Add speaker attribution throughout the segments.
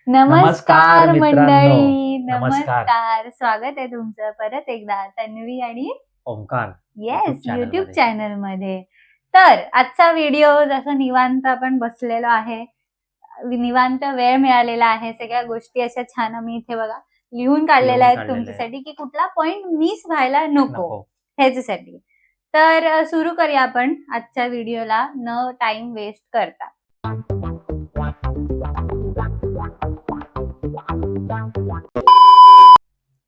Speaker 1: नमस्कार
Speaker 2: मंडळी,
Speaker 1: नमस्कार. स्वागत आहे तुमचं परत एकदा तन्वी आणि
Speaker 2: ओंकार
Speaker 1: युट्यूब चॅनल मध्ये. तर आजचा व्हिडिओ जसं निवांत आपण बसलेलो आहे, निवांत वेळ मिळालेला आहे, सगळ्या गोष्टी अशा छान आम्ही इथे बघा लिहून काढलेल्या आहेत तुमच्यासाठी की कुठला पॉइंट मिस व्हायला नको ह्याच्यासाठी. तर सुरू करूया आपण आजच्या व्हिडिओला न टाइम वेस्ट करता.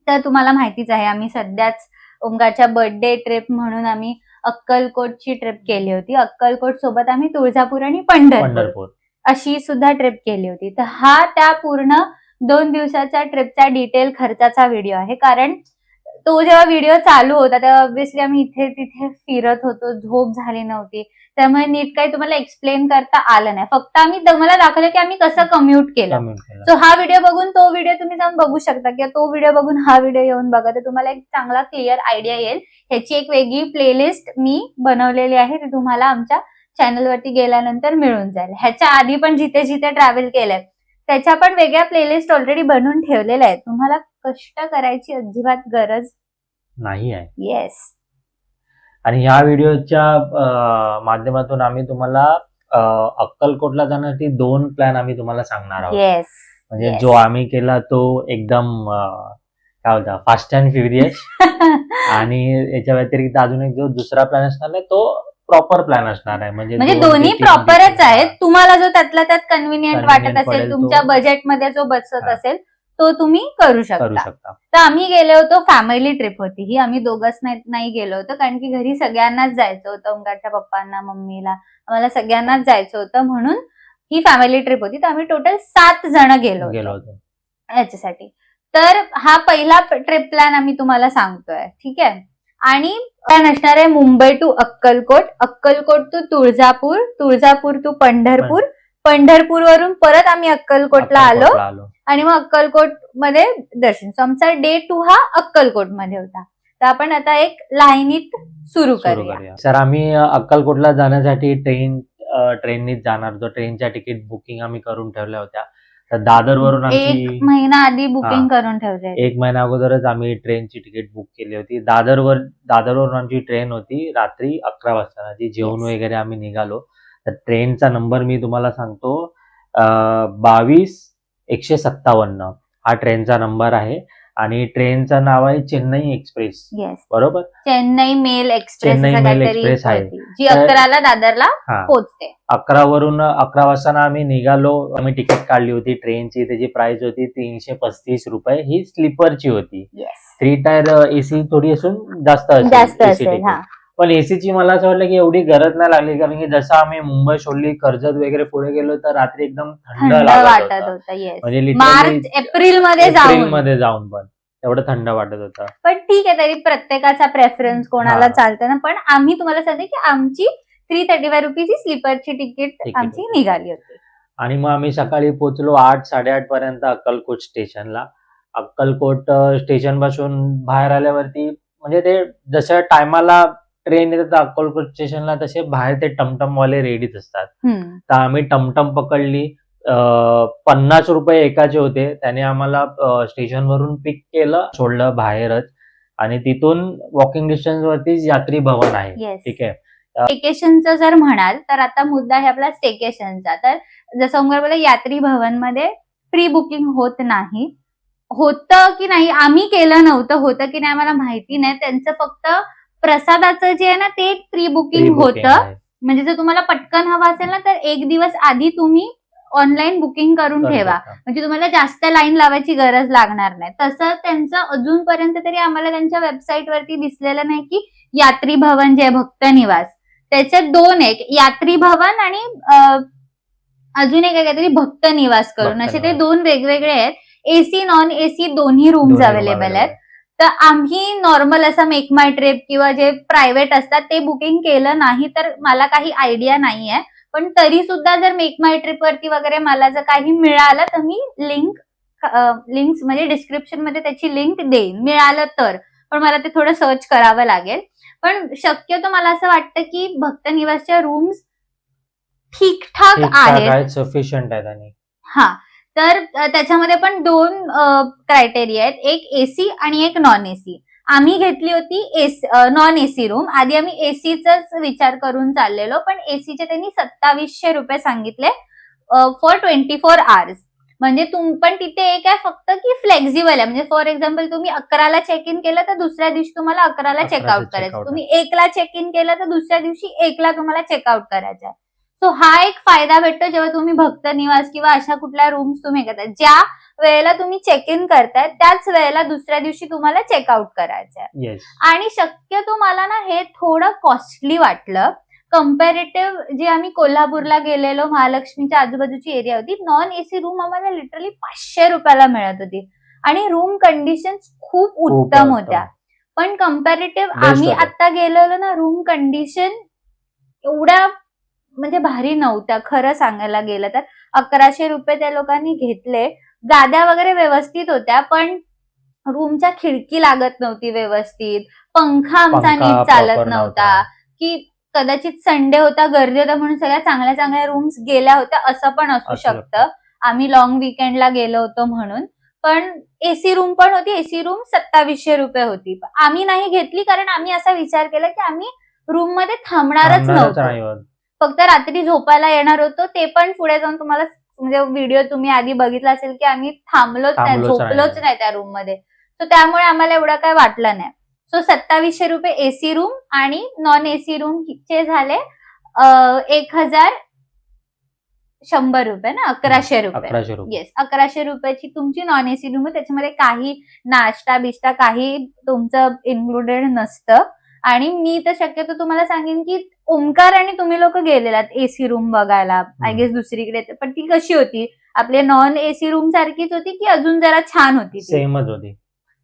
Speaker 1: तर तुम्हाला माहितीच आहे आम्ही सध्याच ओंकारच्या बर्थडे ट्रिप म्हणून आम्ही अक्कलकोटची ट्रिप केली होती. अक्कलकोट सोबत आम्ही तुळजापूर आणि पंढरपूर अशी सुद्धा ट्रिप केली होती. तर हा त्या पूर्ण 2 दिवसाच्या ट्रिपचा डिटेल खर्चाचा व्हिडिओ आहे. कारण तो जेव्हा व्हिडिओ चालू होता तेव्हा ऑब्व्हियसली आम्ही इथे तिथे फिरत होतो, झोप झाली नव्हती, त्यामुळे नीट काही तुम्हाला एक्सप्लेन करता आलं नाही. फक्त आम्ही तुम्हाला दाखवलं की आम्ही कसं कम्युट केलं. सो हा व्हिडिओ बघून तो व्हिडिओ तुम्ही जाऊन बघू शकता किंवा तो व्हिडिओ बघून हा व्हिडिओ येऊन बघा, तर तुम्हाला एक चांगला क्लिअर आयडिया येईल. ह्याची एक वेगळी प्लेलिस्ट मी बनवलेली आहे, ती तुम्हाला आमच्या चॅनलवरती गेल्यानंतर मिळून जाईल. ह्याच्या आधी पण जिथे जिथे ट्रॅव्हल केलंय त्याच्या पण वेगळ्या प्लेलिस्ट ऑलरेडी बनवून ठेवलेल्या आहेत. तुम्हाला कष्ट करायची अजिबात गरज
Speaker 2: नाही आहे.
Speaker 1: येस.
Speaker 2: आणि ह्या व्हिडिओच्या माध्यमातून आम्ही तुम्हाला अक्कलकोटला जाण्यासाठी 2 प्लॅन आम्ही तुम्हाला सांगणार आहोत.
Speaker 1: येस.
Speaker 2: म्हणजे जो आम्ही केला तो एकदम काय होता फास्ट अँड फ्युरियस आणि याच्या व्यतिरिक्त अजून एक जो दुसरा प्लॅन असणार आहे तो प्रॉपर प्लॅन असणार आहे. म्हणजे
Speaker 1: दोन्ही प्रॉपरच आहेत. तुम्हाला जो त्यातला त्यात कन्व्हिनियंट वाटत असेल, तुमच्या बजेटमध्ये जो बसत असेल तो तुम्ही करू शकता. तर आम्ही गेलो होतो, फॅमिली ट्रिप होती ही. आम्ही दोघंच नाही गेलो होतो कारण की घरी सगळ्यांनाच जायचं होतं. ओंकारच्या पप्पांना, मम्मीला, आम्हाला सगळ्यांनाच जायचं होतं, म्हणून ही फॅमिली ट्रिप होती. तर आम्ही टोटल 7 जण गेलो होतो याच्यासाठी. तर हा पहिला ट्रिप प्लॅन आम्ही तुम्हाला सांगतोय, ठीक आहे. आणि प्लॅन असणार आहे Mumbai to Akkalkot, Akkalkot to Tuljapur, Tuljapur to Pandharpur, Pandharpur वरून परत आम्ही अक्कलकोटला आलो आणि मग अक्कलकोट मध्ये दर्शन. सो आमचा डे 2 हा अक्कलकोट मध्ये होता. तर आपण आता एक लाईनीत सुरू करूया.
Speaker 2: सर, आम्ही अक्कलकोटला जाण्यासाठी ट्रेननीच जाणार होतो. ट्रेनच्या तिकीट बुकिंग आम्ही करून ठेवल्या होत्या. तर दादरवरून आमची
Speaker 1: 1 महिना आधी बुकिंग करून ठेवले.
Speaker 2: 1 महिना अगोदरच आम्ही ट्रेनची तिकीट बुक केली होती. दादरवरून आमची ट्रेन होती रात्री 11 वाजता. ती जेवण वगैरे आम्ही निघालो. तर ट्रेनचा नंबर मी तुम्हाला सांगतो, 22-157 हा ट्रेनचा नंबर आहे. आणि ट्रेनचं नाव आहे चेन्नई एक्सप्रेस. बरोबर,
Speaker 1: चेन्नई मेल एक्सप्रेस
Speaker 2: आहे,
Speaker 1: जी 11ला दादरला पोहोचते.
Speaker 2: 11 वाजता आम्ही निघालो. आम्ही तिकीट काढली होती ट्रेनची. त्याची प्राइस होती 335 रुपये. ही स्लीपरची होती. 3 टायर एसी थोडी असून जास्त असेल. पण एसीची मला असं वाटलं की एवढी गरज नाही लागली, कारण की जसं आम्ही मुंबई सोडली, कर्जत वगैरे पुढे गेलो तर रात्री एकदम थंड वाटत होतं. म्हणजे
Speaker 1: मार्च एप्रिल मध्ये
Speaker 2: जाऊन पण एवढं थंड वाटत होतं.
Speaker 1: पण ठीक आहे, तरी प्रत्येकाचा प्रेफरन्स कोणाला चालतं ना. पण आम्ही तुम्हाला सांगते की आमची 335 रुपीची स्लीपरची तिकीट आमची निघाली होती.
Speaker 2: आणि मग आम्ही सकाळी पोहोचलो 8-8:30 पर्यंत अक्कलकोट स्टेशनला. अक्कलकोट स्टेशन पासून बाहेर आल्यावरती म्हणजे ते जसं टायमाला ट्रेन येतात अक्कलकोट स्टेशनला, तसे बाहेर ते टमटमवाले रेडीच असतात. तर आम्ही टमटम पकडली. 50 रुपये एकाचे होते. त्याने आम्हाला स्टेशनवरून पिक केलं, सोडलं बाहेरच. आणि तिथून वॉकिंग डिस्टन्स वरतीच यात्री भवन आहे. ठीक आहे.
Speaker 1: स्टेकेशनचं जर म्हणाल तर आता मुद्दा आहे आपला स्टेकेशनचा. तर जसं ओंकार बोलला, यात्री भवन मध्ये प्री बुकिंग होत नाही. होतं की नाही आम्ही केलं नव्हतं, होतं की नाही आम्हाला माहिती नाही. त्यांचं फक्त प्रसादाचं जे आहे ना ते प्री बुकिंग होतं. म्हणजे जर तुम्हाला पटकन हवं असेल ना तर 1 दिवस आधी तुम्ही ऑनलाईन बुकिंग करून ठेवा, म्हणजे तुम्हाला जास्त लाईन लावायची गरज लागणार नाही. तसं त्यांचं अजूनपर्यंत तरी आम्हाला त्यांच्या वेबसाईट वरती दिसलेलं नाही की यात्री भवन जे भक्त निवास, त्याच्यात 2 एक यात्री भवन आणि अजून एक काहीतरी भक्त निवास करून, असे ते 2 वेगवेगळे आहेत. एसी नॉन एसी दोन्ही रूम्स अवेलेबल आहेत. तर आम्ही नॉर्मल असं मेक माय ट्रिप किंवा जे प्रायव्हेट असतात ते बुकिंग केलं नाही, तर मला काही आयडिया नाहीये. पण तरी सुद्धा जर मेक माय ट्रिप वरती वगैरे मला जर काही मिळालं तर मी लिंक्स म्हणजे डिस्क्रिप्शन मध्ये त्याची लिंक देईन, मिळालं तर. पण मला ते थोडं सर्च करावं लागेल. पण शक्यतो मला असं वाटतं की भक्त निवासच्या रूम्स ठीकठाक आहेत,
Speaker 2: सफिशियंट आहेत. आणि
Speaker 1: तर त्याच्यामध्ये पण 2 क्रायटेरिया आहेत, एक एसी आणि एक नॉन एसी. आम्ही घेतली होती नॉन एसी रूम. आधी आम्ही एसीचाच विचार करून चाललेलो, पण एसीचे त्यांनी 2700 रुपये सांगितले फॉर 24 आवर्स. म्हणजे पण तिथे एक आहे फक्त की फ्लेक्झिबल आहे. म्हणजे फॉर एक्झाम्पल तुम्ही 11ला चेक इन केलं तर दुसऱ्या दिवशी तुम्हाला 11ला चेकआउट करायचं. तुम्ही 1ला चेक इन केलं तर दुसऱ्या दिवशी 1ला तुम्हाला चेकआउट करायचं आहे. सो हा एक फायदा भेटतो जेव्हा तुम्ही भक्त निवास किंवा अशा कुठल्या रूम्स तुम्ही घेताय. ज्या वेळेला तुम्ही चेक इन करताय त्याच वेळेला दुसऱ्या दिवशी तुम्हाला चेकआउट करायचं आहे.
Speaker 2: येस.
Speaker 1: आणि शक्यतो मला ना हे थोडं कॉस्टली वाटलं कम्पॅरेटिव्ह जे आम्ही कोल्हापूरला गेलेलो, महालक्ष्मीच्या आजूबाजूची एरिया होती. नॉन एसी रूम आम्हाला लिटरली 500 रुपयाला मिळत होती आणि रूम कंडिशन खूप उत्तम होत्या. पण कम्पॅरेटिव्ह
Speaker 2: Best
Speaker 1: आम्ही
Speaker 2: होत्या.
Speaker 1: आता गेलेलो ना, रूम कंडिशन एवढ्या म्हणजे भारी नव्हत्या. खरं सांगायला गेलं तर 1100 रुपये त्या लोकांनी घेतले. गाद्या वगैरे व्यवस्थित होत्या, पण रूमच्या खिडकी लागत नव्हती व्यवस्थित, पंखा आमचा नीट चालत नव्हता, की कदाचित संडे होता, गर्दी होता म्हणून सगळ्या चांगल्या चांगल्या रूम्स गेल्या होत्या असं पण असू शकतं. आम्ही लॉंग विकेंडला गेलो होतो म्हणून. पण एसी रूम पण होती. एसी रूम 2700 रुपये होती. आम्ही नाही घेतली कारण आम्ही असा विचार केला की आम्ही रूम मध्ये थांबणारच नव्हतो, फक्त रात्री झोपायला येणार होतो. ते पण पुढे जाऊन तुम्हाला म्हणजे व्हिडिओ तुम्ही आधी बघितला असेल की आम्ही थांबलोच नाही, झोपलोच नाही त्या रूम मध्ये. सो त्यामुळे आम्हाला एवढं काय वाटलं नाही. सो 2700 रुपये एसी रूम आणि नॉन एसी रूम चे झाले 1100 रुपये ना, 1100 रुपये. येस, 1100 रुपयाची तुमची नॉन एसी रूम. त्याच्यामध्ये काही नाश्ता बिष्टा काही तुमचं इन्क्लुडेड नसतं. आणि मी तर शक्यतो तुम्हाला सांगेन की ओमकार आणि तुम्ही लोक गेलेलात एसी रूम बघायला आय गेस दुसरीकडे, पण ती कशी होती? आपल्या नॉन एसी रूम सारखीच होती की अजून जरा छान होती?
Speaker 2: सेमच होती.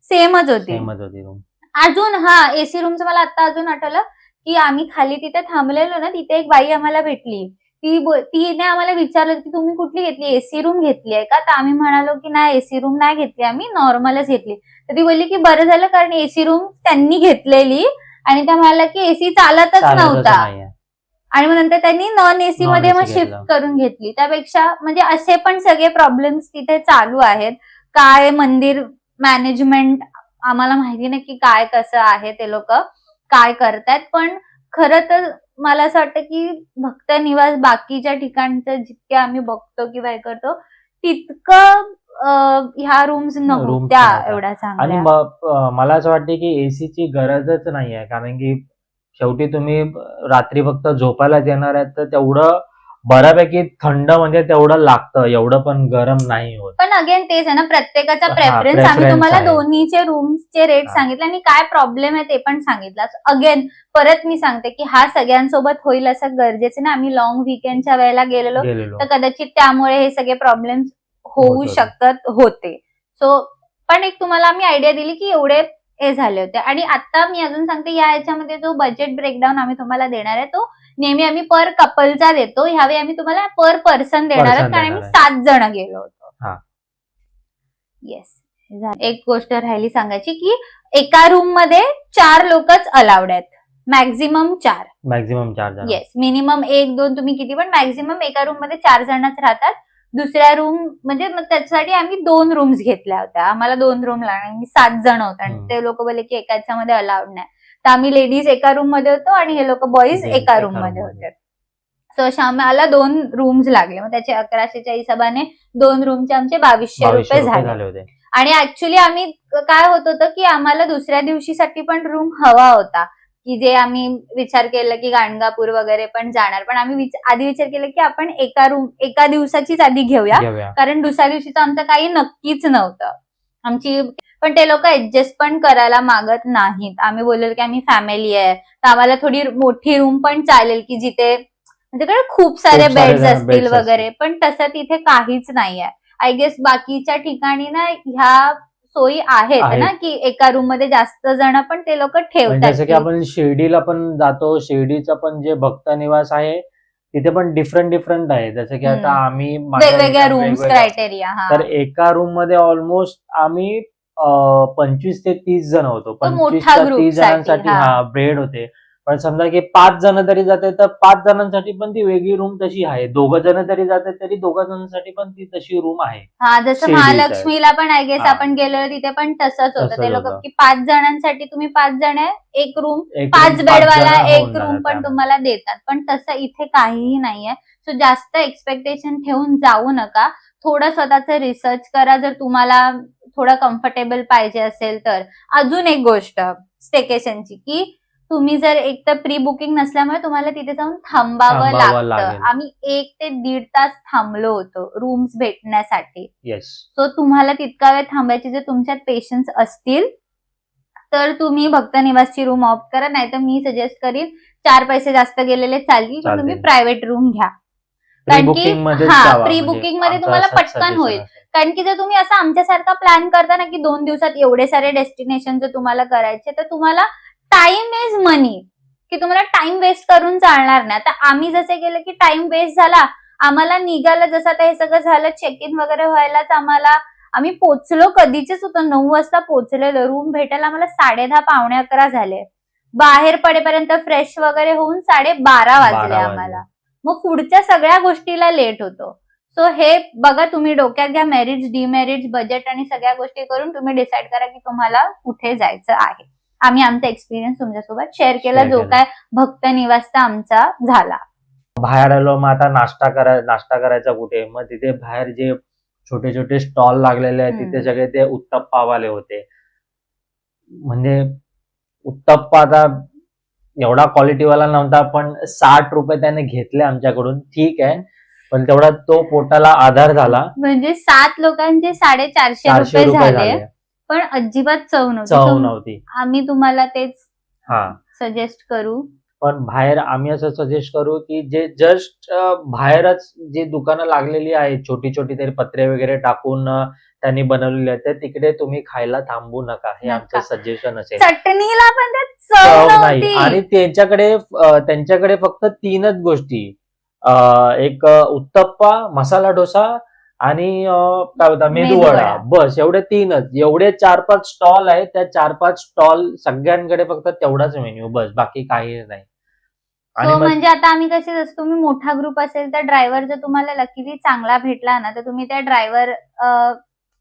Speaker 1: सेमच होती
Speaker 2: रूम.
Speaker 1: अजून हा एसी रूमचं मला आता अजून आठवलं की आम्ही खाली तिथे थांबलेलो ना, तिथे एक बाई आम्हाला भेटली. तिने आम्हाला विचारलं की तुम्ही कुठली घेतली, एसी रूम घेतली आहे का? तर आम्ही म्हणालो की नाही, एसी रूम नाही घेतली, आम्ही नॉर्मलच घेतली. तर ती बोलली की बरं झालं, कारण एसी रूम त्यांनी घेतलेली आणि त्या म्हणाला की एसी चालतच नव्हता आणि मग नंतर त्यांनी नॉन एसी मध्ये मग शिफ्ट करून घेतली. त्यापेक्षा म्हणजे असे पण सगळे प्रॉब्लेम्स तिथे चालू आहेत. काय मंदिर मॅनेजमेंट आम्हाला माहिती नाही की काय कसं आहे, ते लोक काय करतायत. पण खरं तर मला असं वाटतं की भक्त निवास बाकीच्या ठिकाणचं जितके आम्ही बघतो किंवा हे करतो तितकं ह्या रूम्स नव्हत्या एवढ्या चांगल्या.
Speaker 2: आणि मला असं वाटतं की एसीची गरजच नाहीये, कारण की शेवटी तुम्ही रात्री फक्त झोपायलाच येणार आहेत, तर तेवढं बऱ्यापैकी थंड म्हणजे तेवढं लागतं, एवढं पण गरम नाही होत.
Speaker 1: पण अगेन तेच आहे ना, प्रत्येकाचा प्रेफरन्स. आम्ही तुम्हाला दोन्हीचे रूम्सचे रेट सांगितले आणि काय प्रॉब्लेम आहे ते पण सांगितलं. अगेन परत मी सांगते की हा सगळ्यांसोबत होईल असं गरजेचं ना. आम्ही लॉंग विकेंडच्या वेळेला गेलेलो तर कदाचित त्यामुळे हे सगळे प्रॉब्लेम्स होऊ शकत होते. सो पण एक तुम्हाला आम्ही आयडिया दिली की एवढे हे झाले होते. आणि आता मी अजून सांगते, या याच्यामध्ये जो बजेट ब्रेकडाऊन आम्ही तुम्हाला देणार आहे तो नेहमी आम्ही पर कपलचा देतो. ह्यावेळी आम्ही तुम्हाला पर पर्सन देणार आहोत, कारण आम्ही 7 जण गेलो होतो. येस. एक गोष्ट राहिली सांगायची की एका रूम मध्ये 4 लोकच अलाउड आहेत, मॅक्झिमम 4. येस, मिनिमम 1-2 तुम्ही किती, पण मॅक्झिमम एका रूम मध्ये 4 जणच राहतात. दुसऱ्या रूम म्हणजे मग त्याच्यासाठी आम्ही 2 रूम्स घेतल्या होत्या. आम्हाला 2 रूम लागणार, आम्ही 7 जण होतो आणि ते लोक बोलले की एकाच्यामध्ये अलाउड नाही. तर आम्ही लेडीज एका रूम मध्ये होतो आणि हे लोक बॉईज एका रूम मध्ये होते. सो अशा आम्हाला 2 रूम्स लागले. मग त्याचे 1100च्या हिशोबाने 2 रूमचे आमचे 2200 रुपये झाले होते. आणि ऍक्च्युली आम्ही काय होत होतं की आम्हाला दुसऱ्या दिवशीसाठी पण रूम हवा होता, की जे आम्ही विचार केला की गाणगापूर वगैरे पण जाणार, पण आम्ही आधी विचार केला की आपण एका दिवसाचीच आधी घेऊया, कारण दुसऱ्या दिवशीचं आमचं काही नक्कीच नव्हतं आमची. पण ते लोक ऍडजस्ट पण करायला मागत नाहीत. आम्ही बोललो की आम्ही फॅमिली आहे तर आम्हाला थोडी मोठी रूम पण चालेल की जिथे म्हणजे खूप सारे बेड्स असतील वगैरे, पण तसं तिथे काहीच नाहीये. आय गेस बाकीच्या ठिकाणी ना ह्या सोयी आहेत ना, की एका रूम मध्ये जास्त जण पण ते लोक ठेवतात.
Speaker 2: जसं की आपण शिर्डीला पण जातो, शिर्डीचं पण जे भक्त निवास आहे तिथे पण डिफरंट आहे. जसं की आता आम्ही
Speaker 1: वेगवेगळ्या रूम्स क्रायटेरिया,
Speaker 2: तर एका रूम मध्ये ऑलमोस्ट आम्ही 25 ते 30 जण होतो. 25 ते 30 जणांसाठी बेड होते. पण समजा की 5 जण तरी जाते तर 5 जणांसाठी पण ती वेगळी रूम तशी आहे. 2 जण तरी जाते तरी 2 जणांसाठी पण ती तशी रूम आहे.
Speaker 1: हा, जसं
Speaker 2: शिर्डीचं आहे.
Speaker 1: महालक्ष्मीला पण आय गेस
Speaker 2: हा.
Speaker 1: आपण गेलो तिथे पण तसंच होतं.
Speaker 2: तसंच
Speaker 1: ते लोक
Speaker 2: होतं.
Speaker 1: की 5 जणांसाठी तुम्ही 5 जण आहे, एक रूम,
Speaker 2: एक
Speaker 1: 5
Speaker 2: room 5
Speaker 1: बेडवाला
Speaker 2: जण
Speaker 1: एक
Speaker 2: होऊन
Speaker 1: रूम
Speaker 2: जातात
Speaker 1: पण
Speaker 2: त्यामध्ये.
Speaker 1: तुम्हाला देतात. पण तसं इथे काहीही नाहीये. सो जास्त एक्सपेक्टेशन ठेवून जाऊ नका. थोडं स्वतःचं रिसर्च करा जर तुम्हाला थोडं कम्फर्टेबल पाहिजे असेल तर. अजून एक गोष्ट स्टेकेशनची, की तुम्ही जर एक तर प्री बुकिंग नसल्यामुळे तुम्हाला तिथे जाऊन थांबावं
Speaker 2: थांबावं
Speaker 1: लागतं.
Speaker 2: लागेल.
Speaker 1: आम्ही 1 ते 1.5 तास थांबलो होतो रूम्स भेटण्यासाठी.
Speaker 2: येस.
Speaker 1: सो तुम्हाला तितका वेळ थांबायचे जर तुमच्यात पेशन्स असतील तर तुम्ही भक्त निवासची रूम ऑप्ट करा. नाहीतर मी सजेस्ट करीन 4 पैसे जास्त गेलेले चालतील, पण तुम्ही
Speaker 2: चालतील.
Speaker 1: प्रायव्हेट रूम घ्या.
Speaker 2: प्री
Speaker 1: कारण की
Speaker 2: बुकिंग मध्येच
Speaker 1: हा,
Speaker 2: जावा.
Speaker 1: प्री
Speaker 2: म्हणजे
Speaker 1: बुकिंग मध्ये
Speaker 2: आमचं
Speaker 1: तुम्हाला
Speaker 2: असंच
Speaker 1: पटकन
Speaker 2: suggestion
Speaker 1: होईल.
Speaker 2: असेल.
Speaker 1: कारण की जर तुम्ही असं आमच्यासारखा प्लॅन करता ना की 2 दिवसात एवढे सारे डेस्टिनेशन जर तुम्हाला करायचे, तर तुम्हाला टाइम इज मनी, की तुम्हाला टाइम वेस्ट करून चालणार नाही. आता आम्ही जसे गेले की टाइम वेस्ट झाला, आम्हाला निघालं जसं आता हे सगळं झालं, चेक इन वगैरे व्हायलाच आम्ही पोहोचलो कधीचेच होतो, 9 वाजता पोहोचलेलो. रूम भेटायला आम्हाला 10:30 पावणे 11 झाले. बाहेर पडेपर्यंत फ्रेश वगैरे होऊन 12:30 वाजले
Speaker 2: 12
Speaker 1: आम्हाला. मग पुढच्या सगळ्या गोष्टीला लेट होतो. सो हे बघा, तुम्ही डोक्यात घ्या. मेरिट्स, डिमेरिट्स, बजेट आणि सगळ्या गोष्टी करून तुम्ही डिसाईड करा की तुम्हाला कुठे जायचं आहे. आम्ही आमचा एक्सपिरियन्स तुमच्यासोबत शेअर केला,
Speaker 2: Share
Speaker 1: जो
Speaker 2: केला.
Speaker 1: काय भक्त निवासचा आमचा झाला.
Speaker 2: बाहेर आलो मग आता नाश्ता करायचा कुठे? मग तिथे बाहेर जे छोटे छोटे स्टॉल लागलेले आहेत तिथे सगळे ते उत्तप्पावाले होते. म्हणजे उत्तप्पा आता एवढा क्वालिटीवाला नव्हता, पण 60 रुपये त्याने घेतले आमच्याकडून. ठीक आहे, पण तेवढा तो पोटाला आधार झाला.
Speaker 1: म्हणजे 7 लोकांचे 450
Speaker 2: 400
Speaker 1: रुपये
Speaker 2: रुपये
Speaker 1: झाले,
Speaker 2: झाले.
Speaker 1: पण अजिबात चव नव्हती.
Speaker 2: चव
Speaker 1: So,
Speaker 2: नव्हती.
Speaker 1: आम्ही तुम्हाला तेच
Speaker 2: हा,
Speaker 1: सजेस्ट करू.
Speaker 2: पण बाहेर आम्ही असं सजेस्ट करू की जे जस्ट बाहेरच जे दुकानं लागलेली आहेत, छोटी छोटी तरी पत्रे वगैरे टाकून त्यांनी बनवलेली आहेत, तर तिकडे तुम्ही खायला थांबू नका. हे आमचं
Speaker 1: नका.
Speaker 2: सजेशन असेल.
Speaker 1: चटणीला पण त्यात चव
Speaker 2: चव नाही.
Speaker 1: नव्हती.
Speaker 2: आणि त्यांच्याकडे फक्त 3च गोष्टी, एक उत्तप्पा, मसाला डोसा आणि काय होता मेदूवडा.
Speaker 1: मेदूवडा.
Speaker 2: बस एवढे 3च. एवढे 4-5 स्टॉल आहेत, त्या 4-5 स्टॉल सगळ्यांकडे फक्त तेवढाच मेन्यू, बस बाकी काही नाही. आणि
Speaker 1: सो
Speaker 2: मग
Speaker 1: म्हणजे आता आम्ही कसे, जसं तुम्ही मोठा ग्रुप असेल तर ड्रायव्हर जर तुम्हाला लकीली चांगला भेटला ना, तर तुम्ही त्या ड्रायव्हर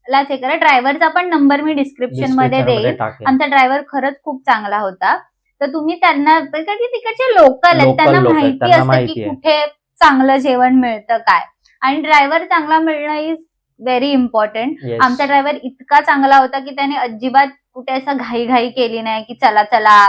Speaker 1: ला चेक करा. ड्रायव्हरचा पण नंबर मी डिस्क्रिप्शन मध्ये देईन.
Speaker 2: टाकेन.
Speaker 1: आमचा ड्रायव्हर खरंच खूप चांगला होता. तर तुम्ही त्यांना, कारण की तिकडचे लोकल आहेत,
Speaker 2: Local
Speaker 1: त्यांना
Speaker 2: लोक आहेत,
Speaker 1: माहिती
Speaker 2: त्यांना
Speaker 1: असतं
Speaker 2: माहिती
Speaker 1: की
Speaker 2: आहे.
Speaker 1: कुठे चांगलं जेवण मिळतं काय. आणि ड्रायव्हर चांगला मिळणं इज व्हेरी इम्पॉर्टंट.
Speaker 2: Yes.
Speaker 1: आमचा ड्रायव्हर इतका चांगला होता की त्याने अजिबात कुठे असं घाई केली नाही की चला चला.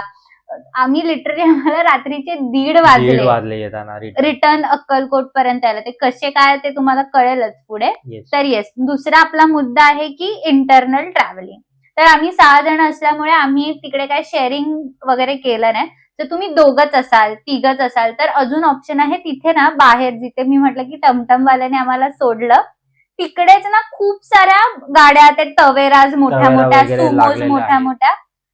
Speaker 1: आम्ही लिटरली आम्हाला रात्रीचे 1:30
Speaker 2: 1:30
Speaker 1: वाजले
Speaker 2: वाजले येताना return.
Speaker 1: रिटर्न अक्कलकोट पर्यंत यायला. ते कसे काय ते तुम्हाला कळेलच पुढे.
Speaker 2: Yes.
Speaker 1: तर येस, दुसरा आपला मुद्दा आहे की इंटरनल ट्रॅव्हलिंग. तर आम्ही 6 जण असल्यामुळे आम्ही तिकडे काय शेअरिंग वगैरे केलं नाही. जर तुम्ही 2घच असाल, 3घच असाल, तर अजून ऑप्शन आहे तिथे ना बाहेर, जिथे मी म्हटलं की टमटमवाल्याने आम्हाला सोडलं, तिकडेच ना खूप साऱ्या गाड्या, ते तवेराज मोठ्या
Speaker 2: तवेरा
Speaker 1: मोठ्या,
Speaker 2: वगैरे
Speaker 1: सुमोज
Speaker 2: लागलेल्या
Speaker 1: मोठ्या
Speaker 2: आहेत.
Speaker 1: मोठ्या,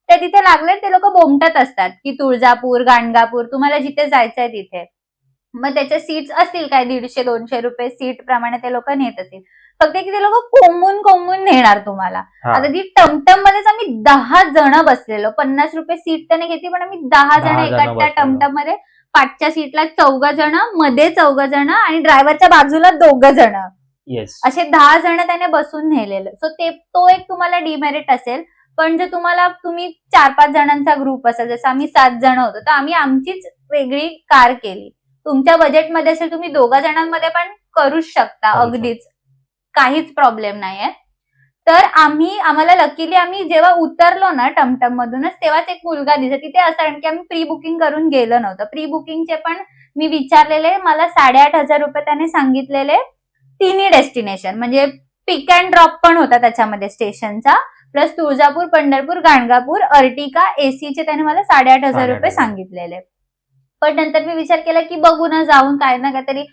Speaker 1: ते तिथे लागले. ते लोक बोंबटत असतात की तुळजापूर, गाणगापूर, तुम्हाला जिथे जायचंय तिथे. मग त्याचे सीट्स असतील काय 150-200 रुपये सीट प्रमाणे ते लोक नेत असतील. फक्त की ते लोक कोंबून नेणार तुम्हाला.
Speaker 2: हा.
Speaker 1: आता ती टमटम मध्येच आम्ही 10 जण बसलेलो. 50 रुपये सीट त्याने घेतली, पण आम्ही 10 जण
Speaker 2: 10
Speaker 1: एका
Speaker 2: जण
Speaker 1: त्या
Speaker 2: बसलेलो.
Speaker 1: टमटम मध्ये. पाठच्या सीटला 4 जण, मध्ये 4 जण आणि ड्रायव्हरच्या बाजूला 2 जण,
Speaker 2: येस.
Speaker 1: असे 10 जण त्याने बसून नेलेलं. सो तो एक तुम्हाला डिमेरिट असेल. पण जर तुम्ही 4-5 जणांचा ग्रुप असेल, जसं आम्ही 7 जण होतो, तर आम्ही आमचीच वेगळी कार केली. तुमच्या बजेटमध्ये असेल, तुम्ही 2 जणांमध्ये पण करूच शकता. अगदीच काहीच प्रॉब्लेम नाहीये. तर आम्हाला लकीली आम्ही जेव्हा उतरलो ना टमटम मधूनच, तेव्हाच एक मुलगा दिसला तिथे. असं कारण की आम्ही प्री बुकिंग करून गेलो नव्हतं. प्री बुकिंगचे पण मी विचारलेले, मला 8,500 रुपये त्याने सांगितलेले. 3 डेस्टिनेशन, म्हणजे पिक अँड ड्रॉप पण होता त्याच्यामध्ये स्टेशनचा, प्लस तुळजापूर, पंढरपूर, गाणगापूर, अर्टिका एसीचे त्याने मला 8,500 रुपये सांगितलेले. पण नंतर मी विचार केला की बघू ना, जाऊन काय ना काहीतरी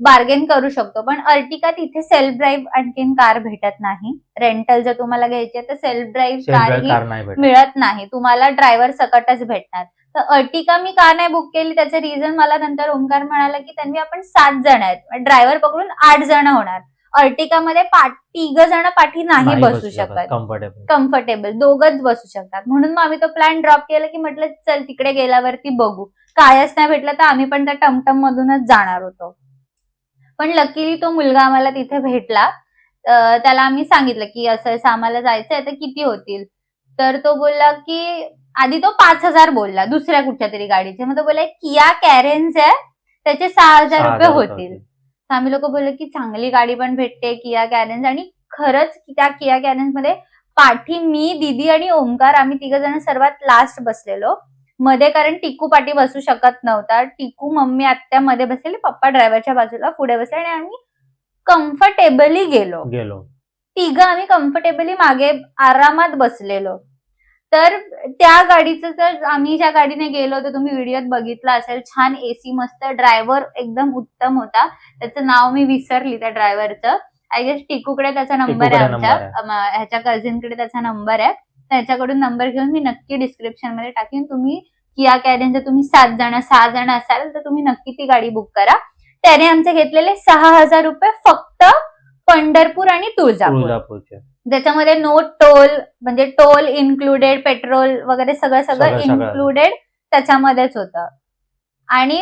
Speaker 1: बार्गेन करू शकतो. पण अर्टिका तिथे सेल्फ ड्राईव्ह आणखीन कार भेटत नाही. रेंटल जर तुम्हाला घ्यायची आहे तर सेल्फ ड्राईव्ह कार ही मिळत नाही, तुम्हाला ड्रायव्हर सकटच भेटणार. तर अर्टिका मी का नाही बुक केली, त्याचं रिझन मला नंतर ओंकार म्हणाला की त्यांनी आपण 7 जण आहेत, ड्रायव्हर पकडून 8 जण होणार. अर्टिकामध्ये तिघ जण पाठी नाही बसू शकत
Speaker 2: कम्फर्टेबल.
Speaker 1: कम्फर्टेबल, दोघच बसू शकतात. म्हणून मग आम्ही तो प्लॅन ड्रॉप केला की म्हटलं चल तिकडे गेल्यावरती बघू, कायच नाही भेटलं तर आम्ही पण त्या टमटम मधूनच जाणार होतो. पण लकीली तो मुलगा आम्हाला तिथे भेटला. त्याला आम्ही सांगितलं की असं असं आम्हाला जायचंय तर किती होतील, तर तो बोलला की आधी तो 5,000 बोलला दुसऱ्या कुठच्या तरी गाडीचे. मग तो बोलला किया कॅरेन्स आहे त्याचे 6,000 रुपये होतील. तर आम्ही लोक बोललो की चांगली गाडी पण भेटते किया कॅरेन्स. आणि खरंच त्या किया कॅरेन्स मध्ये पाठी मी, दीदी आणि ओमकार आम्ही तिघ जण सर्वात लास्ट बसलेलो मध्ये, कारण टिकू पाठी बसू शकत नव्हता. टिकू, मम्मी, आत्या मध्ये बसलेले, पप्पा ड्रायव्हरच्या बाजूला पुढे बसले आणि आम्ही कम्फर्टेबली गेलो. तिघं आम्ही कम्फर्टेबली मागे आरामात बसलेलो. तर त्या गाडीचं, तर आम्ही ज्या गाडीने गेलो होतो तुम्ही व्हिडिओत बघितला असेल, छान एसी मस्त, ड्रायव्हर एकदम उत्तम होता. त्याचं नाव मी विसरली त्या ड्रायव्हरचं. आय गेस टिकूकडे त्याचा नंबर आहे, आमच्या ह्याच्या कझिनकडे त्याचा नंबर आहे. त्याच्याकडून नंबर घेऊन मी नक्की डिस्क्रिप्शन मध्ये टाकेन. तुम्ही किया कॅरेन जर तुम्ही 6 जण असाल तर तुम्ही नक्की ती गाडी बुक करा. त्याने आमचे घेतलेले 6,000 रुपये फक्त पंढरपूर आणि तुळजापूरचे. त्याच्यामध्ये नो टोल, म्हणजे टोल इन्क्लुडेड, पेट्रोल वगैरे सगळं इन्क्लुडेड त्याच्यामध्येच होतं. आणि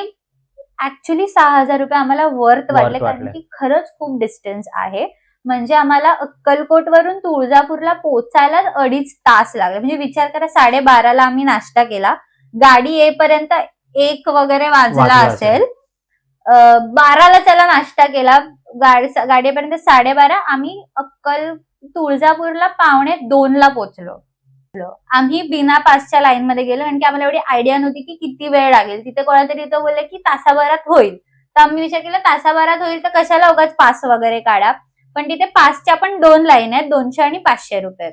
Speaker 1: ऍक्च्युली 6,000 रुपये आम्हाला वर्थ वाटले, कारण की खरंच खूप डिस्टन्स आहे. म्हणजे आम्हाला अक्कलकोट वरून तुळजापूरला पोहोचायला 2.5 तास लागले. म्हणजे विचार करा, 12:30ला आम्ही नाश्ता केला, गाडी येईपर्यंत 1 वगैरे वाजला असेल. 12ला त्याला नाश्ता केला, गाडीपर्यंत 12:30. आम्ही तुळजापूरला 1:45ला पोहोचलो. आम्ही बिना पासच्या लाईन मध्ये गेलो, कारण की आम्हाला एवढी आयडिया नव्हती की किती वेळ लागेल. तिथे कोणातरी तो बोलले की तासाभरात होईल, तर आम्ही विचार केला तासाभरात होईल तर कशाला उगाच पास वगैरे काढा. पण तिथे पासच्या पण 2 लाईन आहेत, 200 आणि 500 रुपये.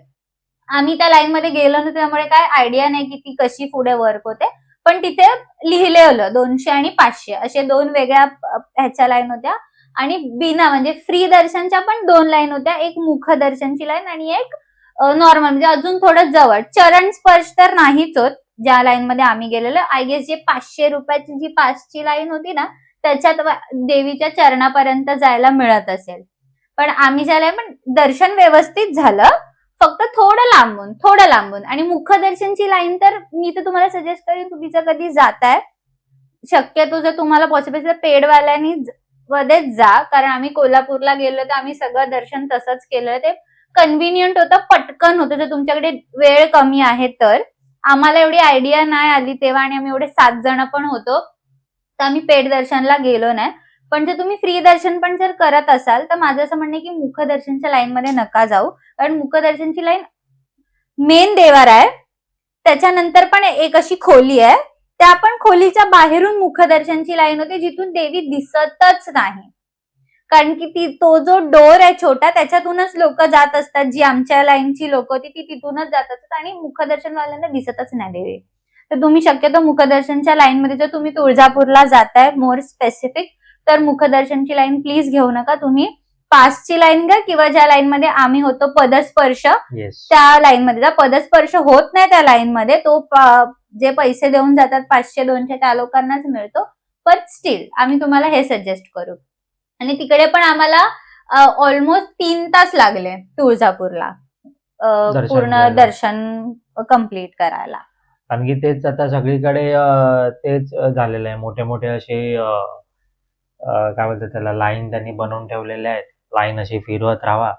Speaker 1: आम्ही त्या लाईन मध्ये गेलो नव्हतो, त्यामुळे काय आयडिया नाही की ती कशी पुढे वर्क होते. पण तिथे लिहिलेलं 200 आणि 500 असे 2 वेगळ्या ह्याच्या लाईन होत्या. आणि बिना, म्हणजे फ्री दर्शनच्या पण 2 लाईन होत्या, एक मुख दर्शनची लाईन आणि एक नॉर्मल, म्हणजे अजून थोडं जवळ. चरण स्पर्श तर नाहीच होत ज्या लाईन मध्ये आम्ही गेलेलो. आय गेस जे 500 रुपयाची जी पासची लाईन होती ना, त्याच्यात देवीच्या चरणापर्यंत जायला मिळत असेल. पण आम्ही ज्याला पण दर्शन व्यवस्थित झालं, फक्त थोडं लांबून. आणि मुखदर्शनची लाईन तर मी तर तुम्हाला सजेस्ट करेन, तुम्ही जर कधी जाताय, शक्यतो जर तुम्हाला पॉसिबल तर पेडवाल्यांनी मध्येच जा. कारण आम्ही कोल्हापूरला गेलो तर आम्ही सगळं दर्शन तसंच केलं. ते कन्व्हिनियंट होतं, पटकन होतं. जर तुमच्याकडे वेळ कमी आहे तर. आम्हाला एवढी आयडिया नाही आली तेव्हा, आणि आम्ही एवढे 7 जण पण होतो, तर आम्ही पेड दर्शनला गेलो नाही. पण जर तुम्ही फ्री दर्शन पण जर करत असाल तर माझं असं म्हणणं की मुखदर्शनच्या लाईन मध्ये नका जाऊ. कारण मुखदर्शनची लाईन मेन देवार आहे, त्याच्यानंतर पण एक अशी खोली आहे, त्या पण खोलीच्या बाहेरून मुखदर्शनची लाईन होते, जिथून देवी दिसतच नाही. कारण की तो जो डोर आहे छोटा, त्याच्यातूनच लोक जात असतात. जी आमच्या लाईनची लोक होती ती तिथूनच जात असतात, आणि मुखदर्शनवाल्यांना दिसतच नाही देवी. तर तुम्ही शक्यतो मुखदर्शनच्या लाईन मध्ये, जर तुम्ही तुळजापूरला जाताय मोर स्पेसिफिक, तर मुखदर्शनची लाईन प्लीज घेऊ नका. तुम्ही पासची लाईन घ्या, किंवा ज्या लाईन मध्ये आम्ही होतो पदस्पर्श, त्या लाईन मध्ये जा. पदस्पर्श होत नाही त्या लाईन मध्ये, तो जे पैसे देऊन जातात 500-200 त्या लोकांनाच मिळतो. पण स्टील आम्ही तुम्हाला हे सजेस्ट करू. आणि तिकडे पण आम्हाला ऑलमोस्ट 3 तास लागले तुळजापूरला पूर्ण दर्शन कम्प्लीट करायला.
Speaker 2: कारण की तेच आता सगळीकडे तेच झालेलं आहे. मोठे मोठे असे काय बोलतात त्याला, लाईन त्यांनी बनवून ठेवलेले आहेत. लाईन अशी फिरवत राहा,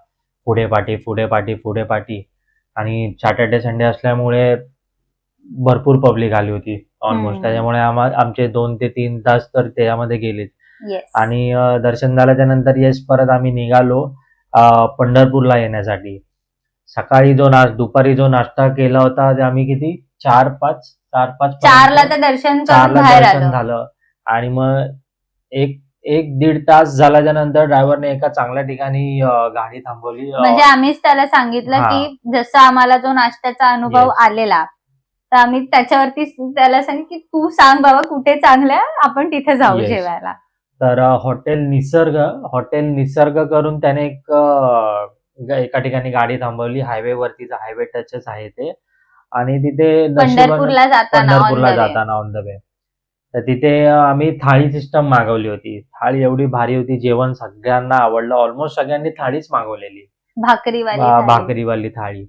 Speaker 2: पुढे पाठी. आणि सॅटर्डे संडे असल्यामुळे भरपूर पब्लिक आली होती ऑलमोस्ट. त्याच्यामुळे आमचे 2 ते 3 तास तर त्यामध्ये गेलेच. आणि दर्शन झाल्याच्या नंतर परत आम्ही निघालो पंढरपूरला येण्यासाठी. सकाळी दुपारी जो नाश्ता केला होता, ते आम्ही किती 4-5
Speaker 1: तर दर्शन
Speaker 2: झालं. आणि मग 1-1.5 तास झाल्याच्या नंतर ड्रायव्हरने एका चांगल्या ठिकाणी गाडी थांबवली.
Speaker 1: म्हणजे आम्हीच त्याला सांगितलं की जसं आम्हाला जो नाश्त्याचा अनुभव आलेला, तर आम्ही त्याच्यावरती त्याला सांगितलं की तू सांग बाबा कुठे चांगलं आहे, आपण तिथे जाऊ जेवायला.
Speaker 2: तर हॉटेल निसर्ग करून त्याने एका ठिकाणी गाडी थांबवली. हायवेवरतीचा, हायवे टचच आहे ते. आणि तिथे
Speaker 1: पंढरपूरला जाताना
Speaker 2: ऑन द वे. तर तिथे आम्ही थाळी सिस्टम मागवली होती. थाळी एवढी भारी होती, जेवण सगळ्यांना आवडलं. ऑलमोस्ट सगळ्यांनी थाळीच मागवलेली.
Speaker 1: भाकरीवाली थाळी.
Speaker 2: भाकरीवाली थाळी.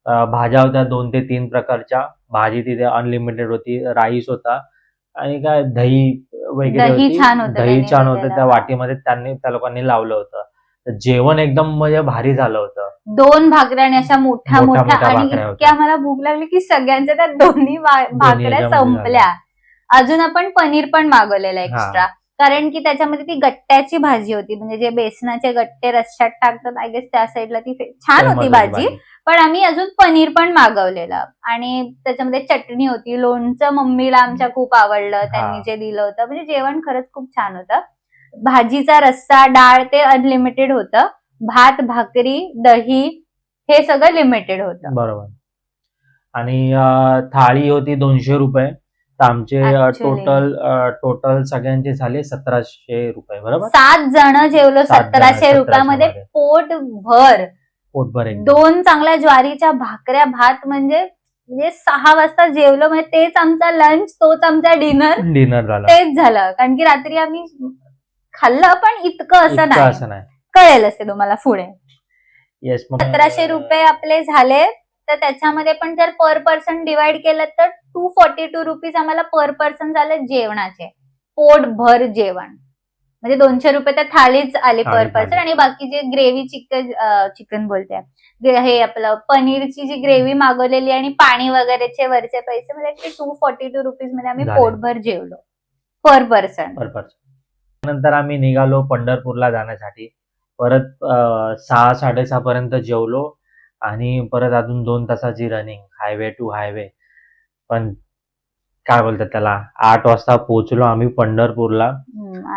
Speaker 2: भाज्या होत्या 2 ते 3 प्रकारच्या. भाजी तिथे अनलिमिटेड होती. राईस होता आणि काय दही वगैरे
Speaker 1: दही
Speaker 2: होती.
Speaker 1: छान होतं
Speaker 2: दही
Speaker 1: त्यांनी
Speaker 2: छान होतं.
Speaker 1: दिलेलं.
Speaker 2: त्या वाटीमध्ये त्या लोकांनी लावलं होतं. तर जेवण एकदम म्हणजे भारी झालं होतं.
Speaker 1: 2 भाकऱ्या आणि अशा मोठ्या
Speaker 2: मोठ्या
Speaker 1: मोठ्या आणि
Speaker 2: भाकऱ्या
Speaker 1: इतक्या
Speaker 2: होत्या.
Speaker 1: मला भूक लागली की सगळ्यांच्या त्या दोन्ही भाकऱ्या
Speaker 2: याच्यामध्ये
Speaker 1: संपल्या. अजून आपण पनीर पण मागवलेलं एक्स्ट्रा, कारण की त्याच्यामध्ये ती गट्ट्याची भाजी होती, म्हणजे जे बेसनाचे गट्टे रश्श्यात टाकतात आय गेस त्या साईडला ती छान होती भाजी. पण आम्ही अजून पनीर पण मागवलेलं आणि त्याच्यामध्ये चटणी होती, लोणचं मम्मीला आमच्या खूप आवडलं त्यांनी जे दिलं होतं. म्हणजे जेवण खरंच खूप छान होतं. भाजीचा रस्सा, डाळ ते अनलिमिटेड होतं. भात, भाकरी, दही हे सगळं लिमिटेड होतं.
Speaker 2: बरोबर. आणि थाळी होती ₹200. तर आमचे
Speaker 1: Actually.
Speaker 2: टोटल सगळ्यांचे झाले ₹1700 बरोबर?
Speaker 1: 7 जण जेवलो
Speaker 2: 7 जण,
Speaker 1: 1700 रुपयामध्ये
Speaker 2: 1700
Speaker 1: पोटभर.
Speaker 2: पोटभर एकदम.
Speaker 1: 2 चांगल्या ज्वारीच्या भाकऱ्या, भात म्हणजे 6 वाजता जेवलो, म्हणजे तेच आमचा लंच, तोच आमचा डिनर
Speaker 2: झाला.
Speaker 1: तेच झालं. कारण की रात्री आम्ही खाल्लं पण इतकं असं
Speaker 2: असं
Speaker 1: नाही.
Speaker 2: नाही.
Speaker 1: कळेलच ते तुम्हाला पुढे.
Speaker 2: येस. मग
Speaker 1: 1700 रुपये आपले झाले. तर त्याच्यामध्ये पण जर पर पर्सन डिवाइड केलं तर ₹242 आम्हाला पर पर्सन झालं जेवणाचे, पोटभर जेवण. म्हणजे ₹200 तर थाळीच आली पर
Speaker 2: थाळीच
Speaker 1: पर्सन
Speaker 2: आली.
Speaker 1: आणि बाकी जे ग्रेव्ही चिकन बोलते, हे आपलं पनीरची जी ग्रेव्ही मागवलेली आणि पाणी वगैरेचे वरचे पैसे, म्हणजे ₹242 मध्ये आम्ही
Speaker 2: झाले.
Speaker 1: पोटभर जेवलो पर पर्सन.
Speaker 2: नंतर आम्ही निघालो पंढरपूरला जाण्यासाठी. परत 6-6:30 पर्यंत जेवलो आणि परत अजून 2 तासाची रनिंग हायवे टू हायवे. पण काय बोलतात त्याला, 8 वाजता पोहोचलो आम्ही पंढरपूरला.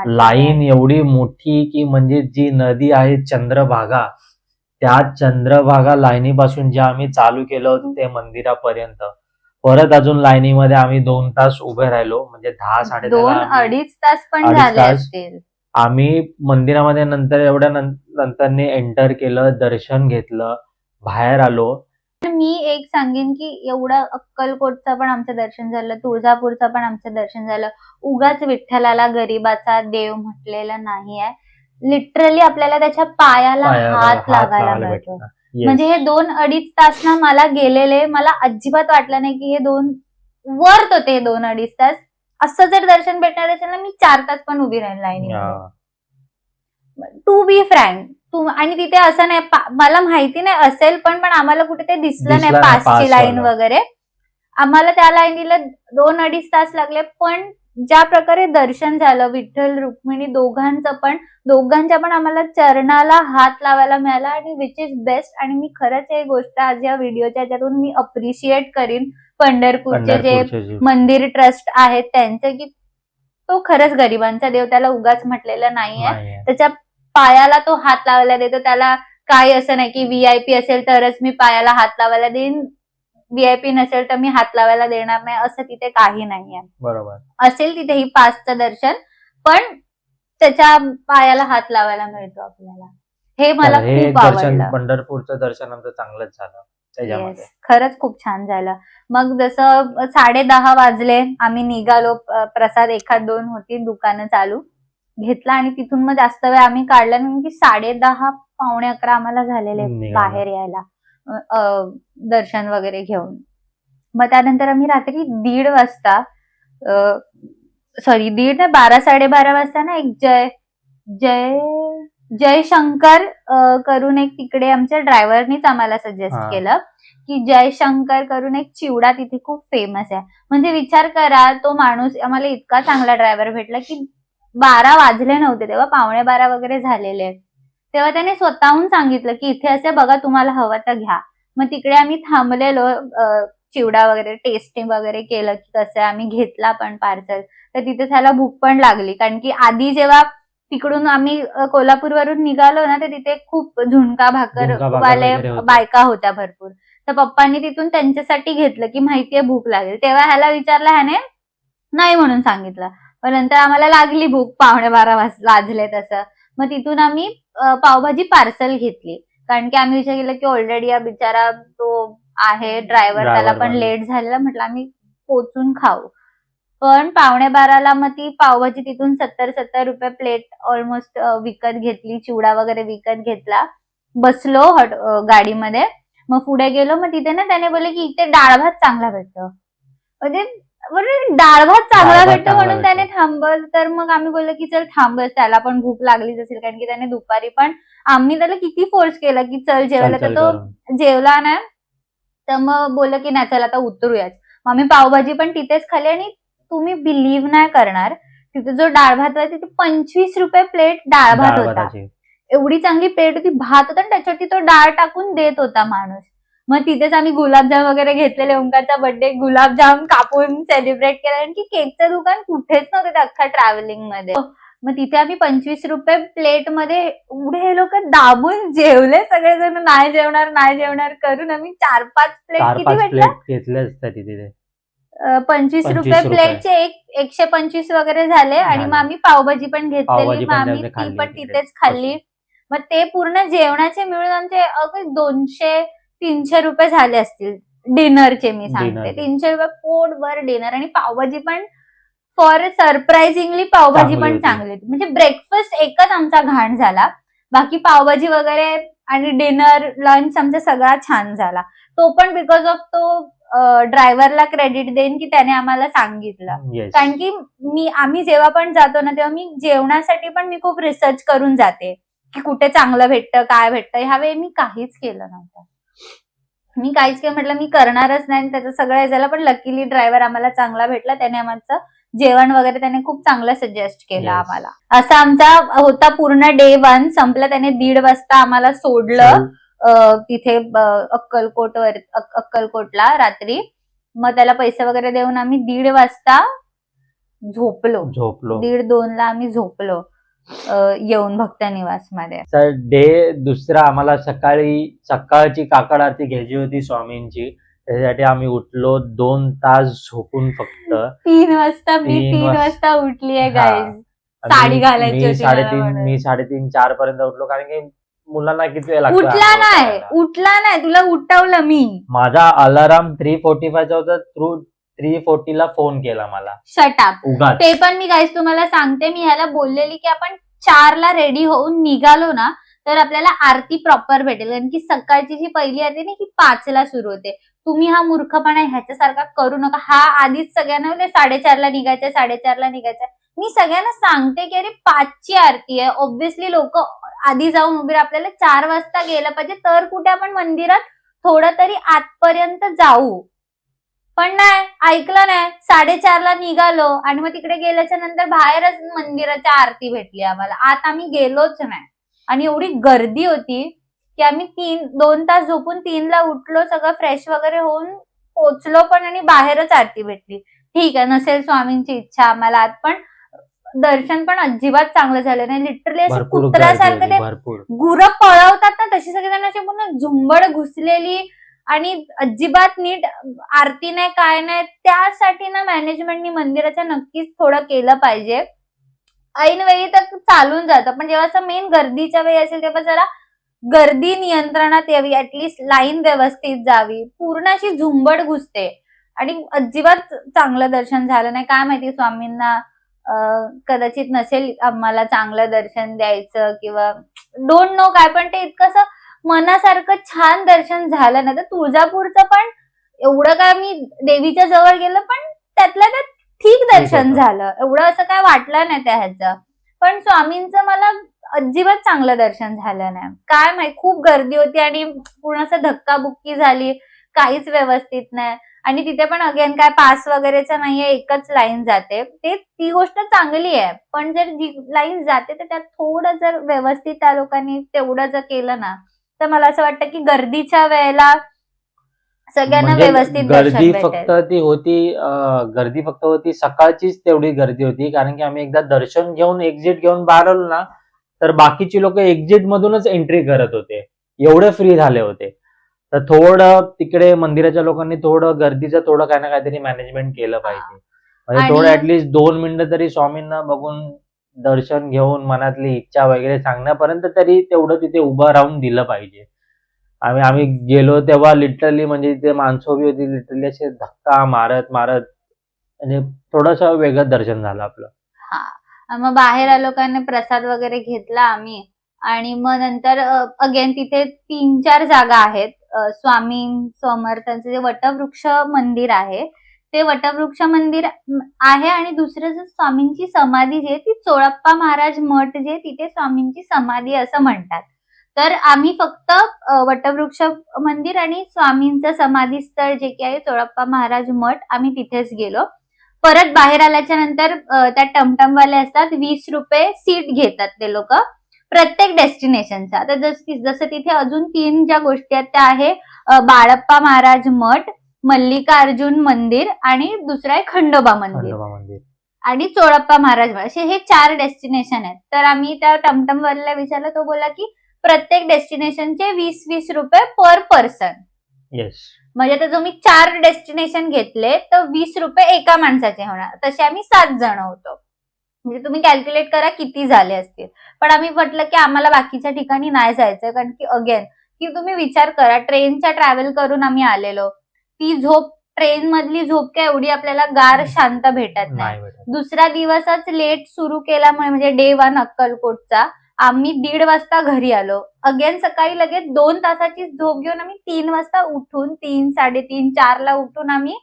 Speaker 2: लाईन एवढी मोठी की म्हणजे जी नदी आहे चंद्रभागा, त्या चंद्रभागा लाईनीपासून जे आम्ही चालू केलं होतं ते मंदिरापर्यंत, परत अजून लाईनीमध्ये आम्ही 2 तास उभे राहिलो. म्हणजे
Speaker 1: 2-2.5 तास पण झाले असतील.
Speaker 2: आम्ही मंदिरामध्ये नंतरने एंटर केलं, दर्शन घेतलं, बाहेर आलो.
Speaker 1: मी एक सांगेन की एवढं अक्कलकोटचं पण आमचं दर्शन झालं, तुळजापूरचं पण आमचं दर्शन झालं. उगाच विठ्ठलाला गरीबाचा देव म्हटलेलं नाहीये. लिटरली आपल्याला त्याच्या पायाला हात लावायला मिळतो. म्हणजे हे 2-2.5 तास ना मला गेलेले, मला अजिबात वाटलं नाही की हे 2 वर्थ होते. 2-2.5 तास असं जर दर्शन भेटणार असेल ना, मी 4 तास पण उभी राहीन लाईनीमध्ये. To be frank. आणि तिथे असं नाही, मला माहिती नाही असेल पण आम्हाला कुठे ते दिसलं नाही पासची लाईन वगैरे. आम्हाला त्या लाईनीला 2-2.5 तास लागले. पण ज्या प्रकारे दर्शन झालं विठ्ठल रुक्मिणी दोघांच्या पण आम्हाला चरणाला हात लावायला मिळाला आणि विच इज बेस्ट. आणि मी खरंच ही गोष्ट आज या व्हिडिओच्या ह्याच्यातून मी अप्रिशिएट करीन पंढरपूरचे जे मंदिर ट्रस्ट आहेत त्यांचे, की तो खरंच गरिबांचा देव, त्याला उगाच म्हटलेलं नाहीये. त्याच्या पायाला तो हात लावायला देतो. त्याला काही असं नाही की व्हीआयपी असेल तरच मी पायाला हात लावायला देईन, व्हीआयपी नसेल तर मी हात लावायला देणार नाही, असं तिथे काही नाहीये.
Speaker 2: बरोबर.
Speaker 1: असेल तिथे ही पासचं दर्शन, पण त्याच्या पायाला हात लावायला मिळतो आपल्याला. हे मला खूप आवडलं.
Speaker 2: पंढरपूरचं दर्शन आमचं चांगलंच झालं त्याच्यामध्ये.
Speaker 1: खरंच खूप छान झालं. मग जसं 10:30 वाजले, आम्ही निघालो. प्रसाद 1-2 होती, दुकानं चालू घेतला आणि तिथून मग जास्त वेळ आम्ही काढला नाही की 10:30 पावणे 11 आम्हाला झालेले बाहेर यायला दर्शन वगैरे घेऊन. मग त्यानंतर आम्ही रात्री 1:30 वाजता 12-12:30 वाजता ना एक जयशंकर करून एक, तिकडे आमच्या ड्रायव्हरनीच आम्हाला सजेस्ट केलं की जयशंकर करून एक चिवडा तिथे खूप फेमस आहे. म्हणजे विचार करा, तो माणूस आम्हाला इतका चांगला ड्रायव्हर भेटला की 12 वाजले नव्हते तेव्हा, 11:15 वगैरे झालेले, तेव्हा त्याने स्वतःहून सांगितलं की इथे असे बघा, तुम्हाला हवं तर घ्या. मग तिकडे आम्ही थांबलेलो, चिवडा वगैरे टेस्टिंग वगैरे केलं की कसं, आम्ही घेतला पण पार्सल. तर तिथे त्याला भूक पण लागली, कारण की आधी जेव्हा तिकडून आम्ही कोल्हापूरवरून निघालो ना, तर तिथे खूप झुणका भाकर वाले बायका होत्या भरपूर. तर पप्पांनी तिथून त्यांच्यासाठी घेतलं की माहितीये भूक लागेल. तेव्हा ह्याला विचारलं, ह्याने नाही म्हणून सांगितलं. पण नंतर आम्हाला लागली भूक, 11:15 वाजले तसं. मग तिथून आम्ही पावभाजी पार्सल घेतली, कारण की आम्ही विचार केला की ऑलरेडी हा बिचारा तो आहे ड्रायव्हर, त्याला पण लेट झालेला, म्हटलं आम्ही पोचून खाऊ. पण 11:45ला मग ती पावभाजी तिथून 70 रुपये प्लेट ऑलमोस्ट विकत घेतली, चिवडा वगैरे विकत घेतला, बसलो गाडीमध्ये. मग पुढे गेलो, मग तिथे ना त्याने बोलले की इथे डाळ भात चांगला भेटतो. म्हणजे डाळ भात चांगला
Speaker 2: डाळ भात
Speaker 1: भेटतो
Speaker 2: चांगला
Speaker 1: म्हणून त्याने
Speaker 2: भेटतो.
Speaker 1: थांबवलं. तर मग आम्ही बोललो की चल थांबच, त्याला पण भूक लागलीच असेल, कारण की त्याने दुपारी पण आम्ही त्याला किती फोर्स केला की चल जेवायला, तर
Speaker 2: चल
Speaker 1: तो
Speaker 2: करून.
Speaker 1: जेवला नाही. तर मग बोललो की नाही चल आता उतरूयाच. मग आम्ही पावभाजी पण तिथेच खाल्ली आणि तुम्ही बिलीव्ह नाही करणार, तिथे जो डाळ भात होता तिथे 25 रुपये प्लेट डाळ भात
Speaker 2: डाळ
Speaker 1: होता.
Speaker 2: भाताची.
Speaker 1: एवढी चांगली प्लेट होती, भात होता आणि त्याच्यावरती तो डाळ टाकून देत होता माणूस. मग तिथेच आम्ही गुलाबजाम वगैरे घेतलेले, ओंकारचा बर्थडे, गुलाबजाम कापून सेलिब्रेट केला, कारण की केकचं दुकान कुठेच नव्हतं त्या अख्ख्या ट्रॅव्हलिंग मध्ये. मग तिथे आम्ही 25 रुपये प्लेट मध्ये एवढे हे लोक दाबून जेवले सगळेजण, नाही जेवणार करून आम्ही 4-5 प्लेट किती
Speaker 2: 4-5
Speaker 1: भेटला,
Speaker 2: प्लेट घेतले असतात तिथे.
Speaker 1: 25 रुपये
Speaker 2: 25 रुपये.
Speaker 1: प्लेटचे 125 वगैरे झाले. आणि मग
Speaker 2: झाले.
Speaker 1: आम्ही पावभाजी पण घेतलेली,
Speaker 2: पावभाजी
Speaker 1: मग
Speaker 2: पण
Speaker 1: आम्ही
Speaker 2: त्यांनी
Speaker 1: ती
Speaker 2: खाल्ली
Speaker 1: पण
Speaker 2: तिथे
Speaker 1: तिथेच खाल्ली.
Speaker 2: बसून.
Speaker 1: मग ते पूर्ण जेवणाचे मिळून आमचे 200-300 रुपये झाले असतील डिनरचे. मी सांगते
Speaker 2: डिनरचे.
Speaker 1: 300 रुपये पोटभर डिनर. आणि पावभाजी पण फॉर सरप्राइझिंगली पावभाजी
Speaker 2: चांगली
Speaker 1: पण
Speaker 2: होती.
Speaker 1: चांगली होती. म्हणजे ब्रेकफास्ट एकच आमचा घाण झाला, बाकी पावभाजी वगैरे आणि डिनर लंच आमचा सगळा छान झाला. तो पण बिकॉज ऑफ तो ड्रायव्हरला क्रेडिट देईन की त्याने आम्हाला सांगितलं.
Speaker 2: येस.
Speaker 1: कारण की आम्ही जेव्हा पण जातो ना तेव्हा मी जेवणासाठी पण मी खूप रिसर्च करून जाते की कुठे चांगलं भेटतं, काय भेटतं. ह्यावेळी मी काहीच केलं नव्हतं. मी काहीच केलं, म्हटलं मी करणारच नाही. त्याचं सगळं झालं, पण लकीली ड्रायव्हर आम्हाला चांगला भेटला, त्याने आमचं जेवण वगैरे त्याने खूप चांगलं सजेस्ट केलं
Speaker 2: Yes.
Speaker 1: आम्हाला. असा आमचा होता पूर्ण डे 1 संपला. त्याने 1:30 वाजता आम्हाला सोडलं तिथे अक्कलकोटला रात्री. मग त्याला पैसे वगैरे देऊन आम्ही 1:30 वाजता झोपलो. 1:30-2 ला आम्ही झोपलो येऊन भक्त निवास मध्ये.
Speaker 2: तर डे दुसरा आम्हाला सकाळची काकड आरती घ्यायची होती स्वामींची. त्याच्यासाठी आम्ही उठलो 2 तास झोपून फक्त.
Speaker 1: 3 वाजता मी
Speaker 2: 3
Speaker 1: वाजता उठली आहे
Speaker 2: हा.
Speaker 1: गाईज. साडी घालायची
Speaker 2: मी
Speaker 1: होती मला
Speaker 2: 3:30
Speaker 1: म्हणून.
Speaker 2: मी 3:30-4 पर्यंत उठलो, कारण की मुलांना किती वेळ लागतो
Speaker 1: उठला
Speaker 2: आंघोळ
Speaker 1: नाही,
Speaker 2: करायला.
Speaker 1: उठला नाही, तुला उठवलं मी.
Speaker 2: माझा अलाराम 3:45 चा होता, 3:40 ला फोन केला मला
Speaker 1: शटअप.
Speaker 2: उगाच.
Speaker 1: ते पण मी गाईज तुम्हाला सांगते, मी ह्याला बोललेली की आपण 4 ला रेडी होऊन निघालो ना तर आपल्याला आरती प्रॉपर भेटेल. कारण की सकाळची जी पहिली आरती ना की 5 ला सुरू होते. तुम्ही हा मूर्खपणा ह्याच्यासारखा करू नका. हा आधीच सगळ्यांना 4:30 ला निघायचं, 4:30 ला निघायचं. मी सगळ्यांना सांगते की अरे 5 ची आरती आहे, ऑब्व्हियसली लोक आधी जाऊन उभे, आपल्याला 4 वाजता गेलं पाहिजे, तर कुठे आपण मंदिरात थोडं तरी आतपर्यंत जाऊ. पण नाही, ऐकलं नाही. 4:30 ला निघालो आणि मग तिकडे गेल्याच्या नंतर बाहेरच मंदिराची आरती भेटली आम्हाला. आत आम्ही गेलोच नाही. आणि एवढी गर्दी होती की आम्ही 2 तास झोपून 3 ला उठलो, सगळं फ्रेश वगैरे होऊन पोचलो पण, आणि बाहेरच आरती भेटली. ठीक आहे, नसेल स्वामींची इच्छा आम्हाला आत, पण दर्शन पण अजिबात चांगलं झालं नाही. लिटरली असं
Speaker 2: भरपूर
Speaker 1: कुत्र्यासारखं
Speaker 2: गर्दी
Speaker 1: ते
Speaker 2: होती, भरपूर.
Speaker 1: गुरं पळवतात ना तशी सगळेजण अशी पूर्ण झुंबड घुसलेली, आणि अजिबात नीट आरती नाही, काय नाही. त्यासाठी ना मॅनेजमेंटनी मंदिराच्या नक्कीच थोडं केलं पाहिजे. ऐन वेळी तर चालून जातं, पण जेव्हा असं मेन गर्दीच्या वेळी असेल तेव्हा जरा गर्दी नियंत्रणात यावी, ऍटलीस्ट लाईन व्यवस्थित जावी. पूर्ण अशी झुंबड घुसते आणि अजिबात चांगलं दर्शन झालं नाही. काय माहिती स्वामींना कदाचित नसेल आम्हाला चांगलं दर्शन द्यायचं, किंवा डोंट नो काय, पण ते इतकंसं मनासारखं छान दर्शन झालं ना. तर तुळजापूरचं पण एवढं काय, मी देवीच्या जवळ गेलं पण त्यातल्या त्यात ठीक दर्शन झालं, एवढं असं काय वाटलं नाही त्या ह्याचं. पण स्वामींचं मला अजिबात चांगलं दर्शन झालं नाही. काय माहिती, खूप गर्दी होती आणि पूर्ण असं धक्काबुक्की झाली, काहीच व्यवस्थित नाही. आणि तिथे पण अगेन काय पास वगैरेचं नाहीये, एकच लाईन जाते. ती गोष्ट चांगली आहे, पण जर जी लाईन जाते तर त्यात थोडं जर व्यवस्थित त्या लोकांनी तेवढं जर केलं ना, तर मला असं वाटतं की गर्दीच्या वेळेला सगळ्यांना
Speaker 2: म्हणजे
Speaker 1: व्यवस्थित
Speaker 2: गर्दी
Speaker 1: दर्शन
Speaker 2: फक्त
Speaker 1: भेटेल.
Speaker 2: ती होती, गर्दी फक्त होती सकाळचीच तेवढी गर्दी होती, कारण की आम्ही एकदा दर्शन घेऊन एक्झिट घेऊन बाहेर आलो ना, तर बाकीची लोक एक्झिट मधूनच एंट्री करत होते, एवढे फ्री झाले होते. तर थोडं तिकडे मंदिराच्या लोकांनी थोडं गर्दीचं थोडं काही ना काहीतरी मॅनेजमेंट केलं पाहिजे. म्हणजे थोडं
Speaker 1: आणि
Speaker 2: ऍटलीस्ट 2 मिनिटं तरी स्वामींना बघून दर्शन घेऊन मनातली इच्छा वगैरे सांगण्यापर्यंत तरी तेवढं तिथे उभं राहून दिलं पाहिजे. आम्ही गेलो तेव्हा लिटरली म्हणजे ते माणसं उभी होती, लिटरली असे धक्का मारत म्हणजे थोडंसं वेगळं दर्शन झालं आपलं.
Speaker 1: हा, मग बाहेर आलो का नाही, प्रसाद वगैरे घेतला आम्ही आणि मग नंतर अगेन तिथे 3-4 जागा आहेत. स्वामी समर्थांचं जे वटवृक्ष मंदिर आहे, ते वटवृक्ष मंदिर आहे आणि दुसरं जे स्वामींची समाधी जी आहे ती चोळप्पा महाराज मठ जे तिथे स्वामींची समाधी असं म्हणतात. तर आम्ही फक्त वटवृक्ष मंदिर आणि स्वामींचं समाधी स्थळ जे काही आहे चोळप्पा महाराज मठ, आम्ही तिथेच गेलो. परत बाहेर आल्याच्या नंतर त्या टमटमवाले असतात, 20 रुपये सीट घेतात ते लोक प्रत्येक डेस्टिनेशनचा. आता जसं तिथे अजून 3 ज्या गोष्टी आहेत त्या आहे बाळप्पा महाराज मठ, मल्लिकार्जुन मंदिर आणि दुसरं आहे खंडोबा मंदिर आणि चोळप्पा महाराज मठ, असे हे 4 डेस्टिनेशन आहेत. तर आम्ही त्या टमटमवाल्याला विचारलं, तो बोला की प्रत्येक डेस्टिनेशनचे 20-20 रुपये पर पर्सन.
Speaker 2: येस.
Speaker 1: म्हणजे आता जो मी 4 डेस्टिनेशन घेतले तर 20 रुपये एका माणसाचे होणार. तसे आम्ही 7 जण होतो. म्हणजे तुम्ही कॅल्क्युलेट करा किती झाले असतील. पण आम्ही म्हटलं की आम्हाला बाकीच्या ठिकाणी नाही जायचं, कारण की अगेन की तुम्ही विचार करा, ट्रेनच्या ट्रॅव्हल करून आम्ही आलेलो, ती झोप, ट्रेन मधली झोप काय एवढी आपल्याला गार शांत भेटत नाही. दुसरा दिवसच लेट सुरू केल्यामुळे म्हणजे डे 1 अक्कलकोटचा, आम्ही 1:30 वाजता घरी आलो. अगेन सकाळी लगेच 2 तासाची झोप घेऊन आम्ही 3 वाजता उठून 3, 3:30, 4ला उठून आम्ही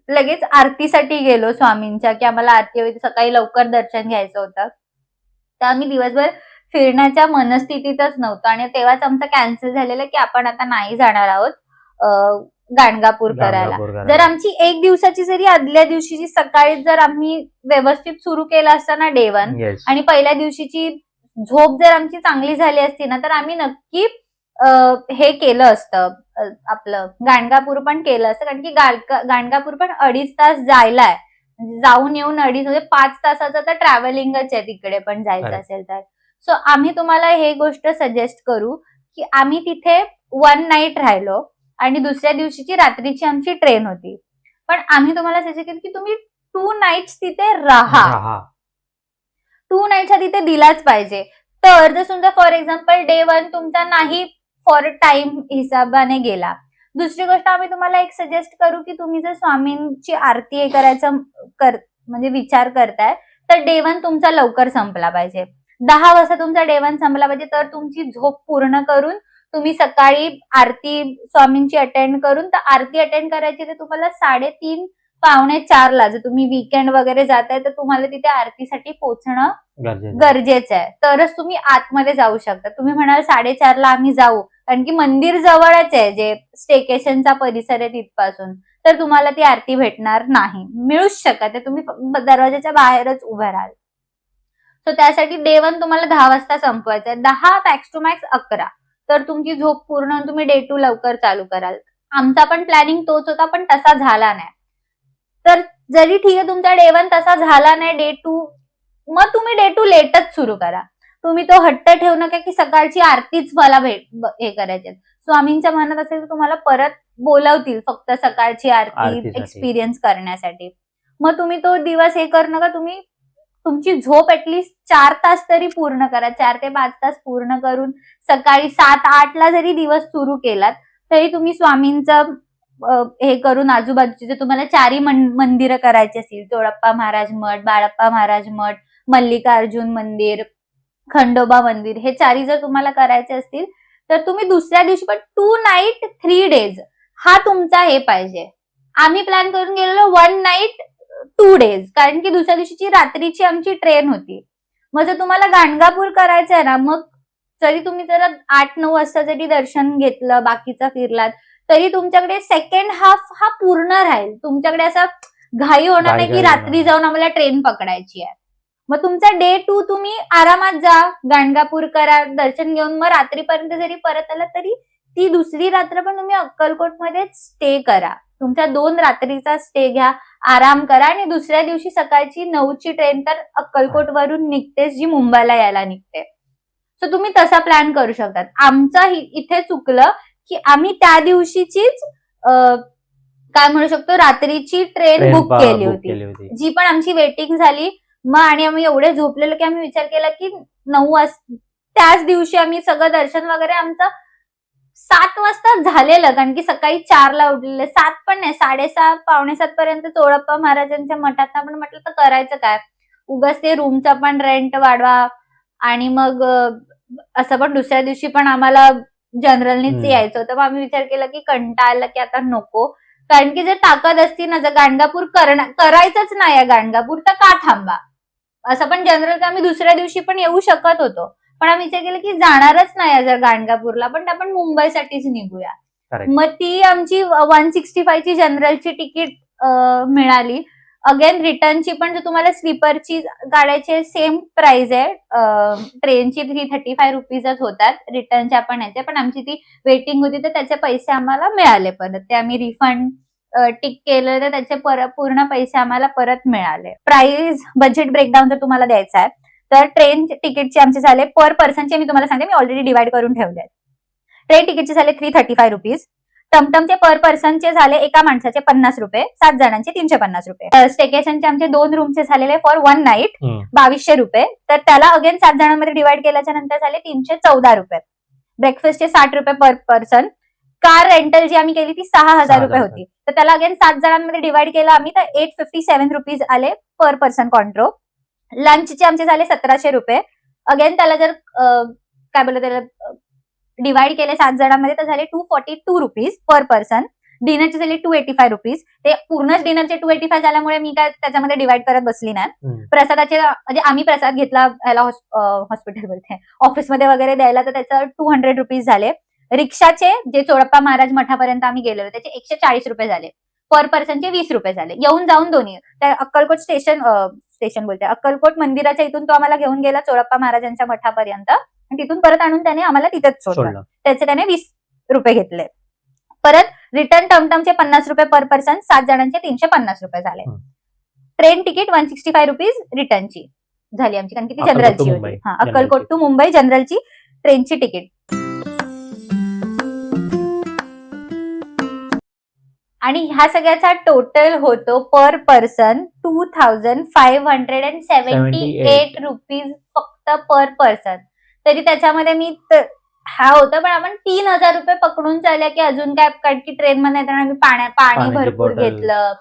Speaker 1: लगेच आरतीसाठी गेलो स्वामींच्या, की आम्हाला आरती सकाळी लवकर दर्शन घ्यायचं होतं. तर आम्ही दिवसभर फिरण्याच्या मनस्थितीतच नव्हतो आणि तेव्हाच आमचं कॅन्सल झालेलं की आपण आता नाही जाणार आहोत गाणगापूर करायला. जर आमची 1 दिवसाची जरी आदल्या दिवशीची सकाळी जर आम्ही व्यवस्थित सुरू केलं असतं ना डे 1 आणि पहिल्या दिवशीची झोप जर आमची चांगली झाली असती ना, तर आम्ही नक्की हे केलं असतं, आपलं गाणगापूर पण केलं असतं. कारण की गाणगापूर पण 2.5 तास जायला आहे, म्हणजे जाऊन येऊन 2.5 म्हणजे 5 तासाचं तर ट्रॅव्हलिंगच आहे तिकडे पण जायचं असेल तर. सो आम्ही तुम्हाला हे गोष्ट सजेस्ट करू की आम्ही तिथे 1 नाईट राहिलो आणि दुसऱ्या दिवशीची रात्रीची आमची ट्रेन होती. पण आम्ही तुम्हाला सजेस्ट केलं की तुम्ही 2 नाईट्स तिथे राहा. 2 नाईट्स तिथे दिलाच पाहिजे. तर जर समजा फॉर एक्झाम्पल डे 1 तुमचा नाही फॉर टाइम हिसाबाने गेला. दुसरी गोष्ट आम्ही तुम्हाला एक सजेस्ट करू की तुम्ही जर स्वामींची आरती हे करायचं म्हणजे विचार करताय, तर डे 1 तुमचा लवकर संपला पाहिजे. 10 वाजता तुमचा डे 1 संपला पाहिजे, तर तुमची झोप पूर्ण करून तुम्ही सकाळी आरती स्वामींची अटेंड करून, तर आरती अटेंड करायची तर तुम्हाला 3:30 पावणे 4ला, जर तुम्ही वीकेंड वगैरे जाताय तर तुम्हाला तिथे आरतीसाठी पोहोचणं गरजेचं आहे, तरच तुम्ही आतमध्ये जाऊ शकता. तुम्ही म्हणाल 4:30ला आम्ही जाऊ, कारण की मंदिर जवळच आहे, जे स्टेकेशनचा परिसर आहे तिथपासून, तर तुम्हाला ती आरती भेटणार नाही, मिळूच शकत आहे. तुम्ही दरवाजाच्या बाहेरच उभे राहाल. सो त्यासाठी डे 1 तुम्हाला 10 वाजता संपवायचं आहे. 10 मॅक्स टू मॅक्स 11, तर तुमची झोप पूर्ण होऊन तुम्ही डे 2 लवकर चालू कराल. आमचा पण प्लॅनिंग तोच होता, पण तसा झाला नाही. तर जरी ठीक आहे तुमचा डे 1 तसा झाला नाही, डे 2 मग तुम्ही डे 2 लेटच सुरू करा. तुम्ही तो हट्ट ठेवू नका की सकाळची आरतीच मला हे करायचे. स्वामींच्या मनात असेल तर तुम्हाला परत बोलवतील फक्त सकाळची आरती एक्सपिरियन्स करण्यासाठी. मग तुम्ही तो दिवस हे करू नका. तुम्ही तुमची झोप ऍटलीस्ट 4 तास तरी पूर्ण करा. 4 ते 5 तास पूर्ण करून सकाळी 7-8ला जरी दिवस सुरू केलात तरी तुम्ही स्वामींचं हे करून आजूबाजूचे जे तुम्हाला 4ही मंदिरं करायची असतील, चोळप्पा महाराज मठ, बाळप्पा महाराज मठ, मल्लिकार्जुन मंदिर, खंडोबा मंदिर, हे 4ही जर तुम्हाला करायचे असतील तर तुम्ही दुसऱ्या दिवशी पण 2 नाईट 3 डेज हा तुमचा हे पाहिजे. आम्ही प्लॅन करून गेलेलो 1 नाईट 2 डेज, कारण की दुसऱ्या दिवशीची रात्रीची आमची ट्रेन होती. मग जर तुम्हाला गाणगापूर करायचं आहे ना, मग जरी तुम्ही जरा 8-9 वाजता जरी दर्शन घेतलं, बाकीचा फिरलात, तरी तुमच्याकडे सेकंड हाफ हा पूर्ण राहील. तुमच्याकडे असं घाई होणार नाही की रात्री जाऊन आम्हाला ट्रेन पकडायची आहे. मग तुमचा डे 2 तुम्ही आरामात जा, गाणगापूर करा, दर्शन घेऊन मग रात्रीपर्यंत जरी परत आला तरी ती दुसरी रात्र पण तुम्ही अक्कलकोटमध्ये स्टे करा. तुमच्या 2 रात्रीचा स्टे घ्या, आराम करा आणि दुसऱ्या दिवशी सकाळची 9ची ट्रेन तर अक्कलकोट वरून निघतेच, जी मुंबईला यायला निघते. सो तुम्ही तसा प्लॅन करू शकतात. आमचं इथे चुकलं की आम्ही त्या दिवशीचीच काय म्हणू शकतो रात्रीची ट्रेन बुक केली होती, जी पण आमची वेटिंग झाली. मग आणि आम्ही एवढे झोपलेलो की आम्ही विचार केला की 9 वाजता त्याच दिवशी आम्ही सगळं दर्शन वगैरे आमचं 7 वाजता झालेलं, कारण की सकाळी 4ला उठलेले, 7 पण नाही, 6:30 पावणे 7 पर्यंत चोळप्पा महाराजांच्या मठात आपण म्हटलं तर करायचं काय, उगाच ते रूमचा पण रेंट वाढवा आणि मग असं पण दुसऱ्या दिवशी पण आम्हाला जनरलनीच यायचं होतं. मग आम्ही विचार केला की कंटाळला की आता नको, कारण की जर ताकद असती ना, जर गाणगापूर करायचंच नाही आहे गाणगापूर, तर का थांबा. असं पण जनरल आम्ही दुसऱ्या दिवशी पण येऊ शकत होतो, पण आम्ही विचार केला की जाणारच नाही जर गाणगापूरला, पण आपण मुंबईसाठीच निघूया. मग ती आमची 165 ची जनरलची तिकीट मिळाली. अगेन रिटर्नची पण जर तुम्हाला स्लीपरची गाड्याचे सेम प्राइस आहे, ट्रेनची 335 रुपीजच होतात, रिटर्नच्या पण याचे, पण आमची ती वेटिंग होती तर त्याचे पैसे आम्हाला मिळाले परत, ते आम्ही रिफंड टिक केलं तर त्याचे पूर्ण पैसे आम्हाला परत मिळाले. प्राइस बजेट ब्रेकडाऊन जर तुम्हाला द्यायचा आहे तर ट्रेन तिकीटचे आमचे झाले पर पर्सनचे, मी तुम्हाला सांगते, मी ऑलरेडी डिवाइड करून ठेवले. ट्रेन तिकीटचे झाले 335 रुपीज, टमटमचे पर पर्सनचे झाले एका माणसाचे 50 रुपये, 7 जणांचे 350 रुपये. स्टेकेशनचे आमचे 2 रूमचे झालेले फॉर 1 नाईट 2200 रुपये, तर त्याला अगेन 7 जणांमध्ये डिवाइड केल्याच्या नंतर झाले 314 रुपये. ब्रेकफास्टचे 60 रुपये पर पर्सन. कार रेंटल जी आम्ही केली ती 6000 रुपये होती, तर त्याला अगेन 7 जणांमध्ये डिवाइड केलं आम्ही तर 857 रुपीज आले पर पर्सन कॉन्ट्रो. लंचचे आमचे झाले 1700 रुपये. अगेन त्याला जर काय बोलतो त्याला डिवाइड केले 7 जणांमध्ये तर झाले 242 रुपीज पर पर्सन. डिनरचे झाले 285 रुपीज. ते पूर्णच डिनरचे 285 झाल्यामुळे मी काय त्याच्यामध्ये डिवाइड करत बसली नाही. प्रसादाचे म्हणजे आम्ही प्रसाद घेतला ह्याला हॉस्पिटल बोलते ऑफिसमध्ये वगैरे द्यायला, तर त्याचं 200 रुपीज झाले. रिक्षाचे जे चोळप्पा महाराज मठापर्यंत आम्ही गेलेलो त्याचे 140 रुपये झाले. पर पर्सनचे 20 रुपये झाले, येऊन जाऊन दोन्ही. त्या अक्कलकोट स्टेशन बोलते अक्कलकोट मंदिराच्या इथून तो आम्हाला घेऊन गेला चोळप्पा महाराजांच्या मठापर्यंत आणि तिथून परत आणून त्याने आम्हाला तिथेच सोडलं. त्याचे त्याने 20 रुपये घेतले. परत रिटर्न टमटमचे 50 रुपये पर पर्सन, 7 जणांचे 350 रुपये झाले. ट्रेन तिकीट 165 रुपीज रिटर्नची झाली आमची, कारण की ती जनरलची होती. अक्कलकोट टू मुंबई जनरलची ट्रेनची तिकीट. आणि ह्या सगळ्याचा टोटल होतो पर पर्सन 2578 रुपीज फक्त पर पर्सन. तरी त्याच्यामध्ये मी हा होतं, पण आपण 3000 रुपये पकडून चालल्या की अजून काय, कारण की ट्रेन मध्ये येताना मी पाणी भरपूर घेतलं,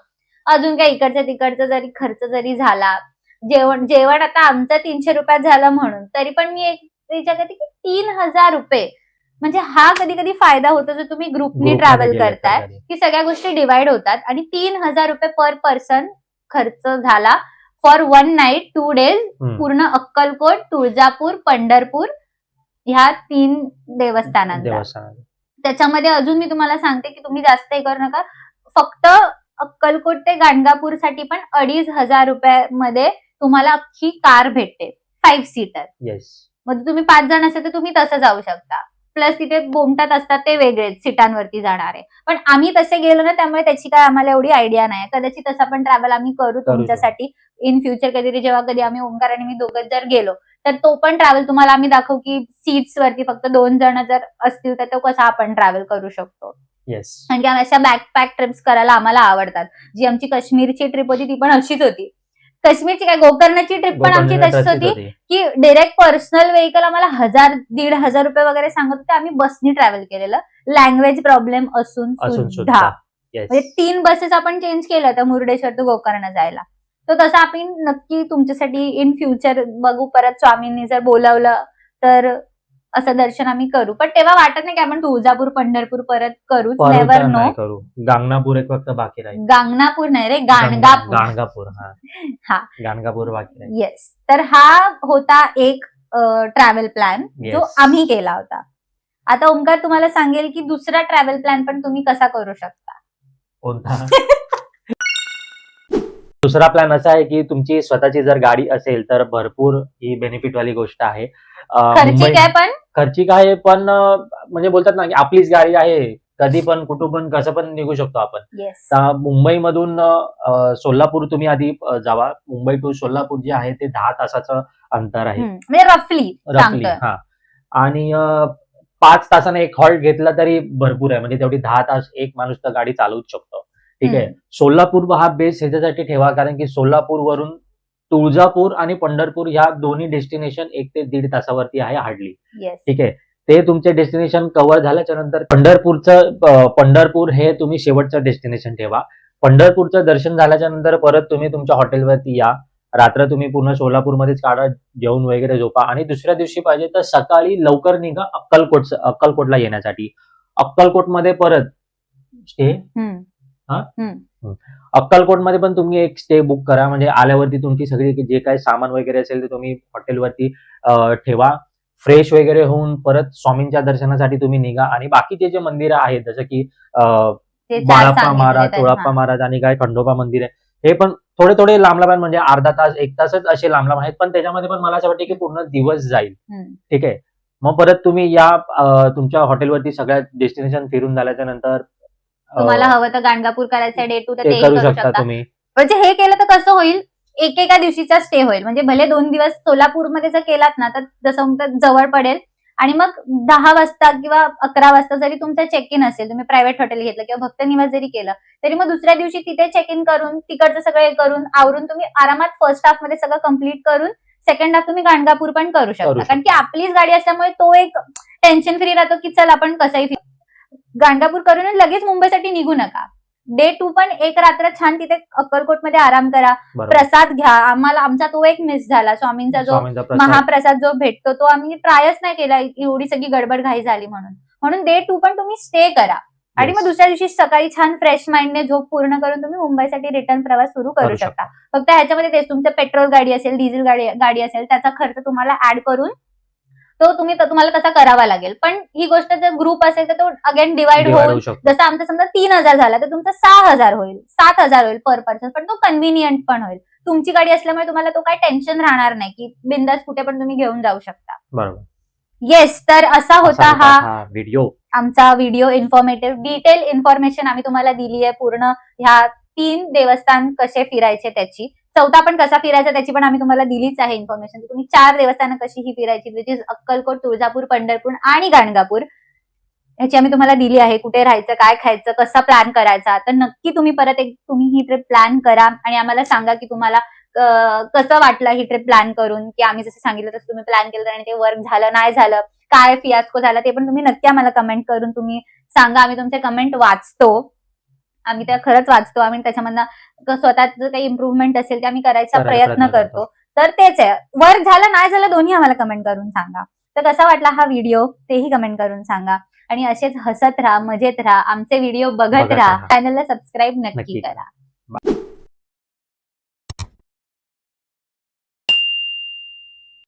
Speaker 1: अजून काय इकडचं तिकडचं जरी खर्च जरी झाला, जेवण आता आमचं 300 रुपयात झालं म्हणून, तरी पण मी एक विचार करते की 3000 रुपये म्हणजे हा कधी कधी फायदा होतो जर तुम्ही ग्रुपनी ट्रॅव्हल करताय, की सगळ्या गोष्टी डिवाइड होतात. आणि 3000 रुपये पर पर्सन खर्च झाला फॉर 1 नाईट 2 डेज पूर्ण अक्कलकोट, तुळजापूर, पंढरपूर ह्या 3 देवस्थानांचा. त्याच्यामध्ये अजून मी तुम्हाला सांगते की तुम्ही जास्त हे करू नका, फक्त अक्कलकोट ते गाणगापूर साठी पण 2500 रुपयामध्ये तुम्हाला अख्खी कार भेटते 5 सीटर. म्हणजे तुम्ही 5 जण असेल तर तुम्ही तसं जाऊ शकता. प्लस तिथे बोमटात असतात ते वेगळेच सीटांवरती जाणारे, पण आम्ही तसे गेलो ना, त्यामुळे त्याची काय आम्हाला एवढी आयडिया नाही. कदाचित तसा पण ट्रॅव्हल आम्ही करू तुमच्यासाठी इन फ्युचर कधीतरी, जेव्हा कधी आम्ही ओंकार आणि मी दोघं जर गेलो तर तो पण ट्रॅव्हल तुम्हाला आम्ही दाखवू की सीट्स वरती फक्त 2 जण जर असतील तर तो कसा आपण ट्रॅव्हल करू शकतो. म्हणजे अशा बॅकपॅक ट्रिप्स करायला आम्हाला आवडतात. जी आमची काश्मीरची ट्रिप होती ती पण अशीच होती. काश्मीरची काय गोकर्णची ट्रिप पण आमची तशीच होती की डायरेक्ट पर्सनल व्हेकल आम्हाला 1000-1500 रुपये वगैरे सांगत होते. आम्ही बसनी ट्रॅव्हल केलेलं, लँग्वेज प्रॉब्लेम असून सुद्धा. म्हणजे 3 बसेस आपण चेंज केल्या होत्या मुर्डेश्वर टू गोकर्ण जायला. तर तसं आपण नक्की तुमच्यासाठी इन फ्युचर बघू, परत स्वामींनी जर बोलावलं तर असं दर्शन आम्ही करू. पण तेव्हा वाटत नाही की आपण तुळजापूर, पंढरपूर परत करू. Never know.
Speaker 2: गाणगापूर एक फक्त बाकी राहील.
Speaker 1: गाणगापूर नाही रे, गाणगापूर. हा,
Speaker 2: गाणगापूर बाकी राहील.
Speaker 1: येस. तर हा होता एक ट्रॅव्हल प्लॅन जो आम्ही केला होता. आता ओंकार तुम्हाला सांगेल की दुसरा ट्रॅव्हल प्लॅन पण तुम्ही कसा करू शकता.
Speaker 2: कोणता? दुसरा प्लॅन असा आहे की तुमची स्वतःची जर गाडी असेल तर भरपूर ही बेनिफिट वाली गोष्ट आहे.
Speaker 1: खर्चिक आहे पण
Speaker 2: म्हणजे बोलतात ना की आपलीच गाडी आहे, कधी पण कुठं पण कसं पण निघू शकतो आपण. मुंबईमधून सोलापूर तुम्ही आधी जावा. मुंबई टू सोलापूर जे आहे ते 10 तासाचं अंतर आहे
Speaker 1: म्हणजे रफली.
Speaker 2: हा, आणि 5 तासाने एक हॉल्ट घेतला तरी भरपूर आहे. म्हणजे तेवढी 10 तास एक माणूस तर गाडी चालवूच शकतो. ठीक आहे. सोलापूर हा बेस ह्याच्यासाठी ठेवा, कारण की सोलापूर वरून तुळजापूर आणि पंढरपूर ह्या दोन्ही डेस्टिनेशन 1 ते 1.5 तासावरती आहे हार्डली. ठीक आहे. ते तुमचे डेस्टिनेशन कव्हर झाल्याच्या नंतर पंढरपूर हे तुम्ही शेवटचं डेस्टिनेशन ठेवा. पंढरपूरचं दर्शन झाल्याच्या नंतर परत तुम्ही तुमच्या हॉटेलवरती या. रात्र तुम्ही पूर्ण सोलापूरमध्येच काढा, जेवून वगैरे झोपा आणि दुसऱ्या दिवशी पाहिजे तर सकाळी लवकर निघा अक्कलकोटला येण्यासाठी. अक्कलकोटमध्ये परत स्टे अक्कलकोटमध्ये पण तुम्ही एक स्टे बुक करा. म्हणजे आल्यावरती तुमची सगळी जे काही सामान वगैरे असेल ते तुम्ही हॉटेलवरती ठेवा. फ्रेश वगैरे होऊन परत स्वामींच्या दर्शनासाठी तुम्ही निघा आणि बाकीचे जे मंदिरं आहेत जसं की
Speaker 1: ते 4
Speaker 2: बाळाप्पा
Speaker 1: सांगितले
Speaker 2: महाराज,
Speaker 1: त्यांनी.
Speaker 2: चोळाप्पा महाराज आणि काय खंडोबा मंदिर आहे. हे पण थोडे लांब लांब आहेत, म्हणजे अर्धा तास 1 तासच असे लांब लांब आहेत, पण त्याच्यामध्ये पण मला असं वाटतं की पूर्ण दिवस जाईल. ठीक आहे. मग परत तुम्ही या तुमच्या हॉटेलवरती सगळ्या डेस्टिनेशन फिरून झाल्याच्या नंतर
Speaker 1: तुम्हाला हवं तर गाणगापूर करायचं डे टू तर
Speaker 2: ते
Speaker 1: तेही
Speaker 2: करू
Speaker 1: करू
Speaker 2: शकता
Speaker 1: शकता.
Speaker 2: तुम्ही.
Speaker 1: म्हणजे हे केलं तर कसं होईल, एकेका दिवशीचा स्टे होईल. म्हणजे भले 2 दिवस सोलापूरमध्ये जर केलात ना तर जसं म्हणतात जवळ पडेल आणि मग 10 वाजता किंवा 11 वाजता जरी तुमचं चेक इन असेल, तुम्ही प्रायव्हेट हॉटेल घेतलं किंवा भक्त निवास जरी केलं, तरी मग दुसऱ्या दिवशी तिथे चेक इन करून तिकडचं सगळं हे करून आवरून तुम्ही आरामात फर्स्ट हाफ मध्ये सगळं कम्प्लीट करून सेकंड हाफ तुम्ही गाणगापूर पण करू शकता. कारण की आपलीच गाडी असल्यामुळे तो एक टेन्शन फ्री राहतो की चल आपण कसंही गाणगापूर करून लगेच मुंबईसाठी निघू नका. डे 2 पण एक रात्र छान तिथे अक्कलकोटमध्ये आराम करा,
Speaker 2: बरोबर.
Speaker 1: प्रसाद घ्या. आमचा तो एक मिस झाला, स्वामींचा जो
Speaker 2: स्वामींचा प्रसाद.
Speaker 1: महाप्रसाद जो भेटतो तो आम्ही ट्रायच नाही केला, एवढी सगळी गडबड घाई झाली म्हणून डे 2 पण तुम्ही स्टे करा आणि
Speaker 2: Yes.
Speaker 1: मग दुसऱ्या दिवशी सकाळी छान फ्रेश माइंडने झोप पूर्ण करून तुम्ही मुंबईसाठी रिटर्न प्रवास सुरू करू शकता. फक्त ह्याच्यामध्ये तेच तुमचं पेट्रोल गाडी असेल, डिझेल गाडी असेल, त्याचा खर्च तुम्हाला ऍड करून तो तुम्हाला तसा करावा लागेल. पण ही गोष्ट जर ग्रुप असेल तर तो अगेन डिवाइड
Speaker 2: Divide
Speaker 1: होऊन
Speaker 2: होऊ शकतो.
Speaker 1: जसं आमचं समजा 3,000 झाला तर तुमचं 6,000 होईल, 7,000 होईल पर पर्सन. पण तो कन्व्हिनियंट पण होईल. तुमची गाडी असल्यामुळे तुम्हाला तो काय टेन्शन राहणार नाही की बिंदास कुठे पण तुम्ही घेऊन जाऊ शकता.
Speaker 2: बरोबर.
Speaker 1: येस, तर असा होता हा
Speaker 2: व्हिडिओ.
Speaker 1: आमचा व्हिडिओ. इन्फॉर्मेटिव्ह डिटेल इन्फॉर्मेशन आम्ही तुम्हाला दिली आहे पूर्ण ह्या 3 देवस्थान कसे फिरायचे त्याची. 4था पण कसा फिरायचा त्याची पण आम्ही तुम्हाला दिलीच आहे इन्फॉर्मेशन. तुम्ही 4 देवस्थानं कशी ही फिरायची, विच इज अक्कलकोट, तुळजापूर, पंढरपूर आणि गाणगापूर, ह्याची आम्ही तुम्हाला दिली आहे. कुठे राहायचं, काय खायचं, कसा प्लॅन करायचा. तर नक्की तुम्ही परत तुम्ही ही ट्रिप प्लॅन करा आणि आम्हाला सांगा की तुम्हाला कसं वाटलं ही ट्रिप प्लॅन करून, की आम्ही जसं सांगितलं तसं तुम्ही प्लॅन केलं आणि ते वर्क झालं नाही झालं, काय फियास्को झाला, ते पण तुम्ही नक्की आम्हाला कमेंट करून तुम्ही सांगा. आम्ही तुमचे कमेंट वाचतो, आम्ही त्या खरंच वाचतो. आम्ही त्याच्यामधनं स्वतःच काही इम्प्रुव्हमेंट असेल ते आम्ही करायचा प्रयत्न करतो. तर तेच आहे, वर्क झालं नाही झालं दोन्ही आम्हाला कमेंट करून सांगा. तर कसा वाटला हा व्हिडिओ तेही कमेंट करून सांगा आणि असेच हसत राहा, मजेत राहा, आमचे व्हिडिओ बघत राहा. चॅनलला सबस्क्राईब नक्की करा.